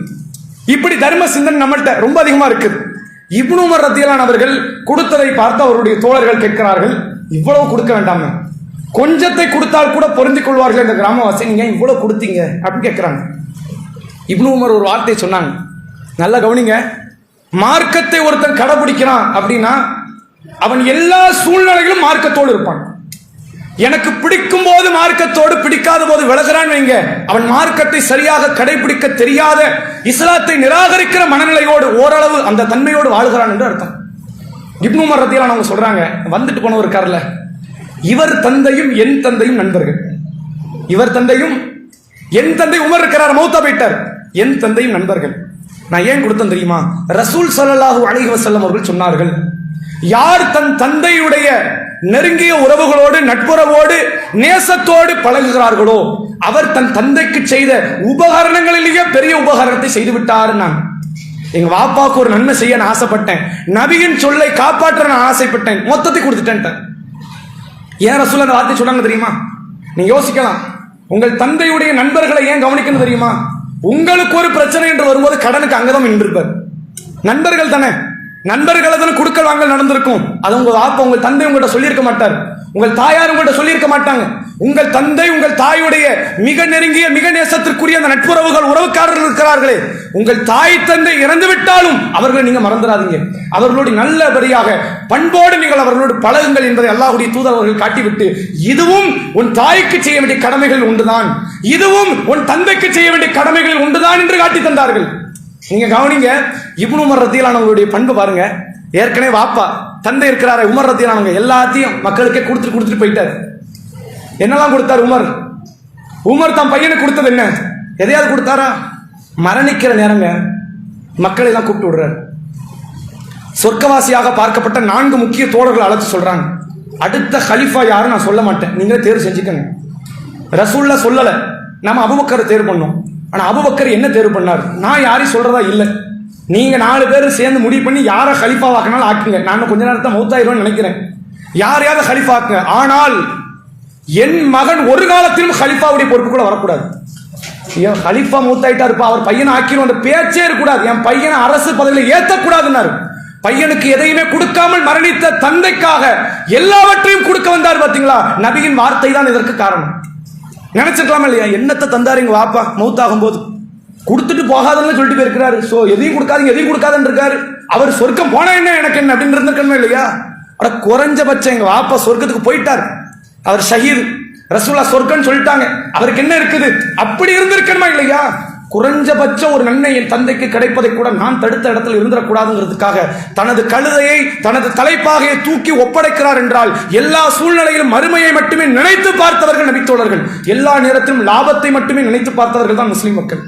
இப்படி தர்ம சிந்தனை நம்மள்கிட்ட ரொம்ப அதிகமா இருக்குது. இப்னு உமர் ரலியல்லாஹு அவர்கள் கொடுத்ததை பார்த்து அவருடைய தோழர்கள் கேட்கிறார்கள், இவ்வளவு கொடுக்க வேண்டாமே, கொஞ்சத்தை கொடுத்தால் கூட பொருந்திக் கொள்வார்கள் இந்த கிராமவாசி, நீங்க இவ்வளவு கொடுத்தீங்க அப்படின்னு கேட்கிறாங்க. இப்னு உமர் ஒரு வார்த்தை சொன்னாங்க, நல்லா கவனிங்க. மார்க்கத்தை ஒருத்தன் கடைபிடிக்கிறான் அப்படின்னா அவன் எல்லா சூழ்நிலைகளும் மார்க்கத்தோடு இருப்பான். எனக்கு பிடிக்கும் போது மார்க்கத்தோடு, பிடிக்காத போது விலகிறான் வைங்க, அவன் மார்க்கத்தை சரியாக கடைபிடிக்க தெரியாத, இஸ்லாத்தை நிராகரிக்கிற மனநிலையோடு ஓரளவு அந்த தன்மையோடு வாழ்கிறான் என்று அர்த்தம். இப்னு உமர் ரலியல்லாஹு அவங்க சொல்றாங்க, வந்துட்டு போனவர் இருக்கார்ல, இவர் தந்தையும் என் தந்தையும் நண்பர்கள். இவர் தந்தையும் என் தந்தை உமர் இருக்கிறார், மௌத்தா போயிட்டார், என் தந்தையும் நண்பர்கள். நான் ஏன் கொடுத்தேன் தெரியுமா? ரசூல் ஸல்லல்லாஹு அலைஹி வஸல்லம் அவர்கள் சொன்னார்கள், யார் தன் தந்தையுடைய நெருங்கிய உறவுகளோடு, நட்புறவோடு, நேசத்தோடு பழகுகிறார்களோ அவர் தன் தந்தைக்கு செய்த உபகரணங்களிலேயே பெரிய உபகரணத்தை செய்து விட்டார். நான் எங்க வாப்பாவுக்கு ஒரு நன்மை செய்ய நான் ஆசைப்பட்டேன், நபியின் சொல்லை காப்பாற்ற நான் ஆசைப்பட்டேன், மொத்தத்தை கொடுத்துட்டேன். ஏன் ரசூல் அந்த வார்த்தை சொன்னாங்க தெரியுமா? நீங்க யோசிக்கலாம், உங்கள் தந்தையுடைய நண்பர்களை ஏன் கவனிக்கணும் தெரியுமா? உங்களுக்கு ஒரு பிரச்சனை என்று வரும்போது கடனுக்கு அங்கதான் நின்றுப்பார். நண்பர்கள் தானே, நண்பர்கள் தானே கொடுக்கல் வாங்கல் நடந்திருக்கும். அது உங்க அப்பா, உங்கள் தந்தை உங்கள்கிட்ட சொல்லியிருக்க மாட்டார், உங்கள் தாயார் உங்கள்கிட்ட சொல்லியிருக்க மாட்டாங்க. உங்கள் தந்தை உங்கள் தாயுடைய மிக நெருங்கிய, மிக நேசத்திற்குரிய அந்த நட்புறவுகள், உறவுக்காரர்கள் இருக்கிறார்களே, உங்கள் தாய் தந்தை இறந்து விட்டாலும் அவர்களை நீங்க மறந்துடாதீங்க. அவர்களோடு நல்லபடியாக பண்போடு நீங்கள் அவர்களோடு பழகுங்கள் என்பதை அல்லாஹ்வுடைய தூதர் அவர்கள் காட்டிவிட்டு, இதுவும் உன் தாய்க்கு செய்ய வேண்டிய கடமைகள் உண்டுதான், இதுவும் உன் தந்தைக்கு செய்ய வேண்டிய கடமைகள் உண்டுதான் என்று காட்டி தந்தார்கள். நீங்க கவனிங்க, இப்னு உமர் ரலியல்லாஹு அவங்களுடைய பண்பு பாருங்க. ஏற்கனவே வாப்பா தந்தை இருக்கிறாரு உமர் ரலியல்லாஹு அவங்க எல்லாத்தையும் மக்களுக்கே கொடுத்துட்டு போயிட்டார். என்னெல்லாம் கொடுத்தார் உமர்? உமர் தன் பையனுக்கு கொடுத்தது என்ன? எதையாவது கொடுத்தாரா? மரணிக்கிற நேரங்க மக்களை எல்லாம் கூப்பிட்டு விடுறாரு. சொர்க்கவாசியாக பார்க்கப்பட்ட 4 முக்கிய தோழர்கள் அழைச்சு சொல்றாங்க, அடுத்த கலீஃபா யாரும் நான் சொல்ல மாட்டேன், நீங்களே தேர்வு செஞ்சுக்கங்க. ரசூல்லா சொல்லல, நம்ம அபூபக்கரை தேர்வு பண்ணோம். ஆனா அபூபக்கர் என்ன தேர்வு பண்ணார்? நான் யாரையும் சொல்றதா இல்லை, நீங்க 4 பேர் சேர்ந்து முடிவு பண்ணி யாரை கலீஃபாவாக்கினாலும் ஆக்குங்க, நான் கொஞ்ச நேரத்தை மௌத்தாயிருவேன்னு நினைக்கிறேன், யாரையாவது கலீஃபாக்குங்க, ஆனால் என் மகன் ஒரு காலத்திலும் கலீஃபாவுடைய பொறுப்பு கூட வரக்கூடாது. கலீஃபா மூத்தாயிட்டா இருப்பா, அவர் பையனை ஆக்கிரும் அந்த பேச்சே இருக்கக்கூடாது, என் பையனை அரசு பதவியில் ஏற்றக்கூடாதுன்னாரு. பையனுக்கு எதையுமே கொடுக்காமல் மரணித்த தந்தைக்காக எல்லாவற்றையும் கொடுக்க வந்தார். பாத்தீங்களா, நபியின் வார்த்தை தான் இதற்கு காரணம். நினைச்சிருக்கலாமா இல்லையா? என்னத்தை தந்தாரு எங்க வாப்பா மௌத்தாகும் போது? கொடுத்துட்டு போகாதன்னு சொல்லிட்டு போயிருக்கிறாரு. சோ எதையும் கொடுக்காதீங்க, எதையும் கொடுக்காதுன்னு இருக்காரு. அவர் சொர்க்கம் போனா என்ன எனக்கு என்ன அப்படின்னு இருந்திருக்கணுமா இல்லையா? அட குறைஞ்சபட்சம் எங்க வாப்பா சொர்க்கத்துக்கு போயிட்டார், அவர் ஷஹீத், ரசூலுல்லாஹ் சொர்க்கம்னு சொல்லிட்டாங்க, அவருக்கு என்ன இருக்குது, அப்படி இருந்திருக்கணுமா இல்லையா? குறைஞ்சபட்சம் ஒரு நன்மை என் தந்தைக்கு கிடைப்பதை கூட நான் தடுத்த இடத்துல இருந்துடக்கூடாதுங்கிறதுக்காக தனது கழுதையை, தனது தலைப்பாகையை தூக்கி ஒப்படைக்கிறார் என்றால், எல்லா சூழ்நிலையிலும் மறுமையை மட்டுமே நினைத்து பார்த்தவர்கள் நபித்தோழர்கள், எல்லா நேரத்திலும் லாபத்தை மட்டுமே நினைத்து பார்த்தவர்கள் தான் முஸ்லிம் மக்கள்.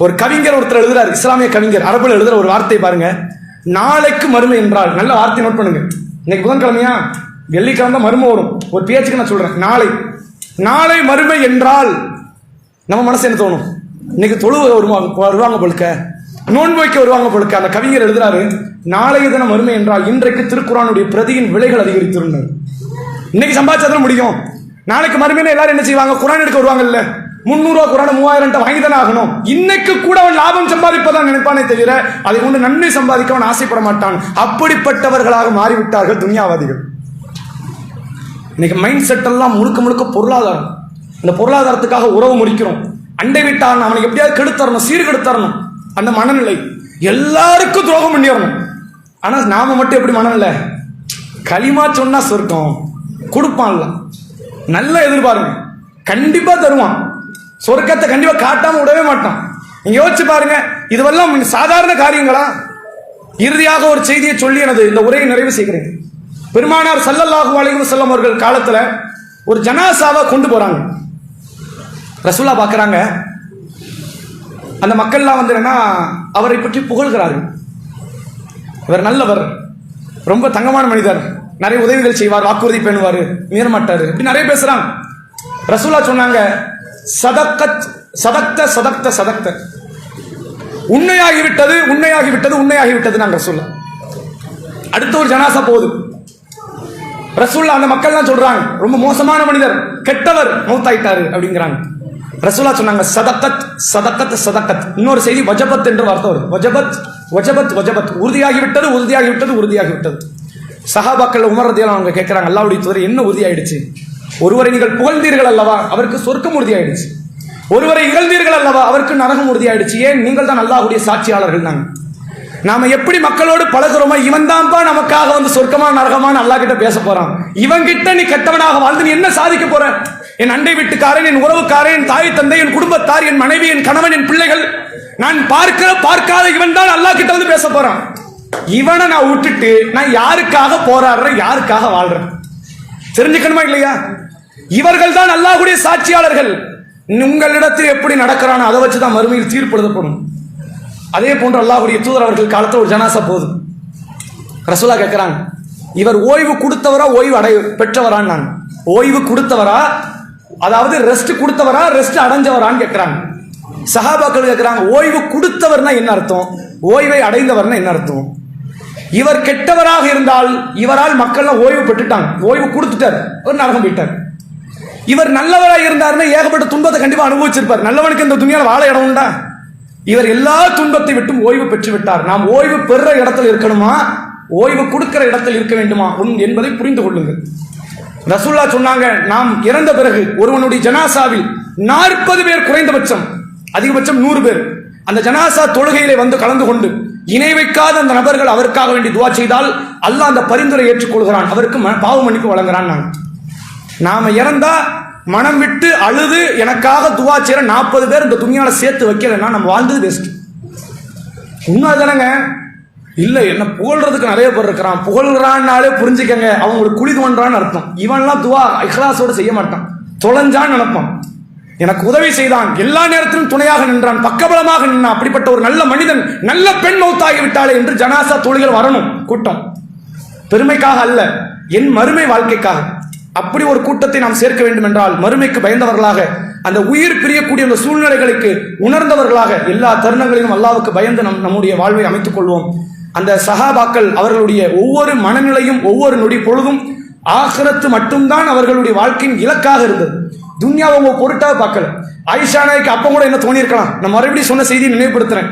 ஒரு கவிஞர் ஒருத்தர் எழுதுறார், இஸ்லாமிய கவிஞர், அரபுல எழுதுற ஒரு வார்த்தை பாருங்க, நாளைக்கு மறுமை என்றால், நல்ல வார்த்தை நோட் பண்ணுங்க. இன்னைக்கு புதன்கிழமையா, வெள்ளிக்கிழமை மறுமை வரும். ஒரு பேச்சுக்கு நான் சொல்றேன், நாளை மறுமை என்றால் நம்ம மனசு என்ன தோணும்? இன்னைக்கு தொழுவ வருவாங்க பொழுக்க, நோன்பு வைக்க வருவாங்க பொழுக்க. அந்த கவிஞர் எழுதுறாரு, நாளைய தினம் மறுமை என்றால் இன்றைக்கு திருக்குர்ஆனுடைய பிரதியின் விலைகள் அதிகரித்திருந்தது. இன்னைக்கு சம்பாதிச்சாதான் முடியும், நாளைக்கு மறுமையில எல்லாரும் என்ன செய்வாங்க? குர்ஆன் எடுக்க வருவாங்க இல்ல, 300 ரூபா குர்ஆன் 3000 வாங்கி தானே ஆகணும். இன்னைக்கு கூட அவன் லாபம் சம்பாதிப்பதான் நினைப்பானே தவிர அதை கொண்டு நன்மை சம்பாதிக்க அவன் ஆசைப்பட மாட்டான். அப்படிப்பட்டவர்களாக மாறிவிட்டார்கள் துன்யாவாதிகள். இன்னைக்கு மைண்ட் செட் எல்லாம் முழுக்க பொருளாதாரம். இந்த பொருளாதாரத்துக்காக உறவு முடிக்கிறோம், அண்டை விட்டான் அவனுக்கு எப்படியாவது கெடுத்தரணும், சீர்கெடுத்தரணும், அந்த மனநிலை. எல்லாருக்கும் துரோகம் பண்ணிடணும். ஆனா நாம மட்டும் எப்படி மனநிலை? களிமா சொன்னா சொர்க்கம் கொடுப்பான்ல, நல்லா எதிர்பாருங்க, கண்டிப்பா தருவான். சொர்க்கத்தை கண்டிப்பா காட்டாம விடவே மாட்டான். நீங்க யோசிச்சு பாருங்க, இதுவெல்லாம் சாதாரண காரியங்களா? இறுதியாக ஒரு செய்தியை சொல்லி எனது இந்த உரையை நிறைவு செய்கிறேன். பெருமானார் ஸல்லல்லாஹு அலைஹி வஸல்லம் அவர்கள் காலத்துல ஒரு ஜனாசாவை கொண்டு போறாங்க. ரசூலுல்லாஹ் பார்க்கறாங்க, அந்த மக்கள்லாம் வந்து என்னன்னா அவரை பற்றி புகழ்கிறார்கள். இவர் நல்லவர், ரொம்ப தங்கமான மனிதர், நிறைய உதவிகள் செய்வார், வாக்குறுதி பேணுவார், மீறமாட்டாரு, இப்படி நிறைய பேசுறாங்க. ரசூலுல்லாஹ் சொன்னாங்க, சதக்கத் சதக்த சதக்த சதக்த, உண்மையாகிவிட்டது உண்மையாகிவிட்டது உண்மையாகிவிட்டது நாங்கள் சொல்ல. அடுத்த ஒரு ஜனாசா போகுது. ரசூல்லா அந்த மக்கள் சொல்றாங்க, ரொம்ப மோசமான மனிதர், கெட்டவர், மௌத்தாயிட்டாரு அப்படிங்கிறாங்க. ரசூல்லா சொன்னாங்க சதக்கத் சதக்கத் சதக்கத். இன்னொரு செய்தி வஜபத் என்று வார்த்தை வருது. வஜபத் வஜபத் வஜபத், உறுதியாகிவிட்டது உறுதியாகிவிட்டது உறுதியாகிவிட்டது. சஹாபாக்கள் உமர் ரலியல்லாஹு அன்ஹு கேட்கிறாங்க, அல்லாஹ்வுடைய தூதரே என்ன உறுதியாயிடுச்சு? ஒருவரை நீங்கள் புகழ்ந்தீர்கள் அல்லவா, அவருக்கு சொர்க்கம் உறுதியாயிடுச்சு. ஒருவரை இகழ்ந்தீர்கள் அல்லவா, அவருக்கு நரகம் உறுதியாயிடுச்சு. ஏன்? நீங்கள் தான் அல்லாஹ்வுடைய சாட்சியாளர்கள். நாம எப்படி மக்களோடு பழகுறோமோ, இவன் தான்ப்பா நமக்காக வந்து சொர்க்கமா நரகமான அல்லாஹ் கிட்ட பேச போறான். இவன் கிட்ட நீ கெட்டவனாக வாழ்ந்து நீ என்ன சாதிக்க போற? என் அண்டை வீட்டுக்காரன், என் உறவுக்காரன், என் தாய் தந்தை, என் குடும்பத்தார், என் மனைவி, என் கணவன், என் பிள்ளைகள், நான் பார்க்காத இவன் தான் அல்லாஹ் கிட்ட வந்து பேச போறான். இவனை நான் விட்டுட்டு நான் யாருக்காக போராடுறேன், யாருக்காக வாழ்றேன்? தெரிஞ்சுக்கணுமா இல்லையா? இவர்கள் தான் அல்லாஹ்வுடைய சாட்சியாளர்கள். உங்களிடத்தில் எப்படி நடக்கிறானோ அதை வச்சுதான் மறுமையில் தீர்ப்பு எழுதப்படும். அதே போன்று அல்லாஹ்வுடைய தூதர் அவர்கள் காலத்தில் ஒரு ஜனாசா போகுது. ரசூலா கேட்கிறாங்க, இவர் ஓய்வு கொடுத்தவரா ஓய்வு பெற்றவரான்? நான் ஓய்வு கொடுத்தவரா, அதாவது ரெஸ்ட் கொடுத்தவரா ரெஸ்ட் அடைஞ்சவரான்னு கேட்கிறாங்க. சஹாபாக்கள் கேட்கிறாங்க, ஓய்வு கொடுத்தவர்னா என்ன அர்த்தம், ஓய்வை அடைந்தவர்னா என்ன அர்த்தம்? இவர் கெட்டவராக இருந்தால் இவரால் மக்கள் ஓய்வு பெற்றுட்டாங்க, ஓய்வு கொடுத்துட்டார், ஒரு நரகம் போயிட்டார். இவர் நல்லவராக இருந்தாருன்னா ஏகப்பட்ட துன்பத்தை கண்டிப்பா அனுபவிச்சிருப்பார். நல்லவனுக்கு இந்த துணியால் வாழ இடம் உண்டா? இவர் எல்லா துன்பத்தை விட்டும் ஓய்வு பெற்று விட்டார். நாம் ஓய்வு பெறுற இடத்தில் இருக்கணுமா, ஓய்வு கொடுக்கிற இடத்தில் இருக்க வேண்டுமா என்பதை புரிந்து கொள்ளுங்கள். ரசூல்லா சொன்னாங்க, நாம் இறந்த பிறகு ஒருவனுடைய ஜனாசாவில் 40 பேர், குறைந்தபட்சம், அதிகபட்சம் 100 பேர் அந்த ஜனாசா தொழுகையிலே வந்து கலந்து கொண்டு இணை வைக்காத அந்த நபர்கள் அவருக்காக வேண்டி துவா செய்தால் அல்லாஹ் அந்த பரிந்துரை ஏற்றுக்கொள்கிறான், அவருக்கு பாவ மன்னிப்பு வழங்குறான். நாம இறந்தா மனம் விட்டு அழுது எனக்காக துவா செய்யற 40 பேர் இந்த துணியால சேர்த்து வைக்கலன்னா நம்ம வாழ்ந்தது பெஸ்ட். உண்மை தானங்க? இல்ல, என்ன புகழ்றதுக்கு நிறைய பேர் இருக்கிறான், புகழ்றான்னாலே புரிஞ்சுக்கங்க அவங்களுக்கு குழி தோன்றான்னு அர்த்தம். இவன்லாம் துவா இஹ்லாஸோட செய்ய மாட்டான், தொலைஞ்சான்னு நினைப்பான். எனக்கு உதவி செய்தான், எல்லா நேரத்திலும் துணையாக நின்றான், பக்கபலமாக நின்றான், அப்படிப்பட்ட ஒரு நல்ல மனிதன், நல்ல பெண் மௌத்தாகி விட்டாளே என்று ஜனாசா தொழுகையில் வரணும் கூட்டம். பெருமைக்காக அல்ல, என் மறுமை வாழ்க்கைக்காக. அப்படி ஒரு கூட்டத்தை நாம் சேர்க்க வேண்டும் என்றால் மறுமைக்கு பயந்தவர்களாக, அந்த உயிர் பிரியக்கூடிய அந்த சூழ்நிலைகளுக்கு உணர்ந்தவர்களாக எல்லா தருணங்களிலும் அல்லாஹ்வுக்கு பயந்து நம்முடைய வாழ்வை அமைத்துக் கொள்வோம். அந்த சஹாபாக்கள் அவர்களுடைய ஒவ்வொரு மனநிலையும் ஒவ்வொரு நொடி பொழுதும் ஆகிரத்து மட்டும்தான் அவர்களுடைய வாழ்க்கையின் இலக்காக இருந்தது. துன்யாவை அவங்க பொருட்டாக பார்க்கல. ஆயிஷா நாய்க்கு அப்ப கூட என்ன தோணியிருக்கலாம், நான் மறுபடியும் சொன்ன செய்தியை நினைவுபடுத்துறேன்.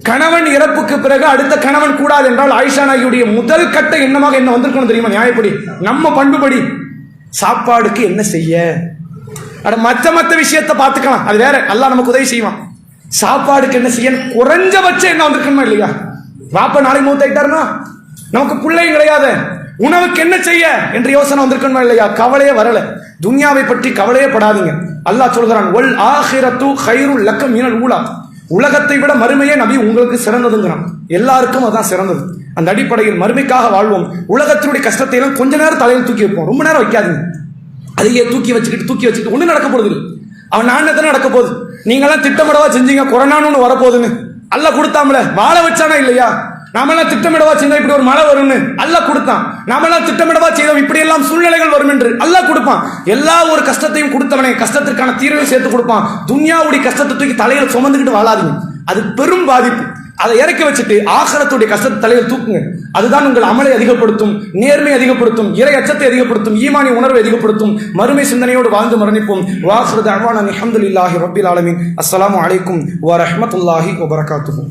கணவன் இறப்புக்கு பிறகு அடுத்த கணவன் கூடாது என்றால் ஆயிஷா நாயுடைய முதல் கட்ட எண்ணமாக என்ன வந்திருக்கணும் தெரியுமா? நியாயப்படி, நம்ம பண்புபடி சாப்பாடுக்கு என்ன செய்ய, மற்ற விஷயத்தை பார்த்துக்கலாம், அது வேற, அல்லாஹ் நமக்கு உதவி செய்வான். சாப்பாடுக்கு என்ன செய்ய குறைஞ்சபட்சம் என்ன வந்திருக்கணுமா இல்லையா? வாப்பா நாளைக்கு மூத்தாயிட்டாருன்னா நமக்கு பிள்ளையும் கிடையாது, உணவுக்கு என்ன செய்ய என்ற யோசனை வந்திருக்கணுமா இல்லையா? கவலையே வரல. துன்யாவை பற்றி கவலையே படாதீங்க. அல்லாஹ் சொல்கிறான், வல் ஆகிரத்து கைருல் லக்க மினல் ஊலா, உலகத்தை விட மறுமையே நபி உங்களுக்கு சிறந்ததுங்கிறான். எல்லாருக்கும் அதான் சிறந்தது. அந்த அடிப்படையில் மறுமைக்காக வாழ்வோம். உலகத்தினுடைய கஷ்டத்தை எல்லாம் கொஞ்ச நேரம் தலையில் தூக்கி வைப்போம், ரொம்ப நேரம் வைக்காதீங்க. அதையே தூக்கி வச்சுக்கிட்டு ஒன்றும் நடக்க போறது இல்லை. அவன் நானே நடக்க போகுது. நீங்களாம் திட்டமிடவா செஞ்சீங்க கொரோனான்னு ஒன்று வரப்போகுதுன்னு? அல்லாஹ் கொடுத்தாமல, வாழ வச்சானா இல்லையா? நாமெல்லாம் திட்டமிடவா செய்தோம் இப்படி ஒரு மழை வரும்னு, அல்லாஹ் கொடுத்தான். நாமெல்லாம் திட்டமிடவா செய்தோம் இப்படி எல்லாம் சூழ்நிலைகள் வரும் என்று, அல்லாஹ் கொடுப்பான். எல்லா ஒரு கஷ்டத்தையும் கொடுத்தவனே கஷ்டத்திற்கான தீர்வையும் சேர்த்து கொடுப்பான். துன்யாவுடைய கஷ்டத்தை தூக்கி தலையில சுமந்துக்கிட்டு வாழாதீங்க, அது பெரும் பாதிப்பு. அதை இறக்கி வச்சுட்டு ஆகிரத்துடைய கஷ்டத்தை தலையில் தூக்குங்க. அதுதான் உங்கள் அமலை அதிகப்படுத்தும், நேர்மை அதிகப்படுத்தும், இறை அச்சத்தை அதிகப்படுத்தும், ஈமானிய உணர்வை அதிகப்படுத்தும். மறுமை சிந்தனையோடு வாழ்ந்து மரணிப்போம். வாஹிரு தஅவானா அல்ஹம்துலில்லாஹி ரப்பில் ஆலமீன். அஸ்ஸலாமு அலைக்கும் வ ரஹ்மத்துல்லாஹி வ பரகாத்துஹு.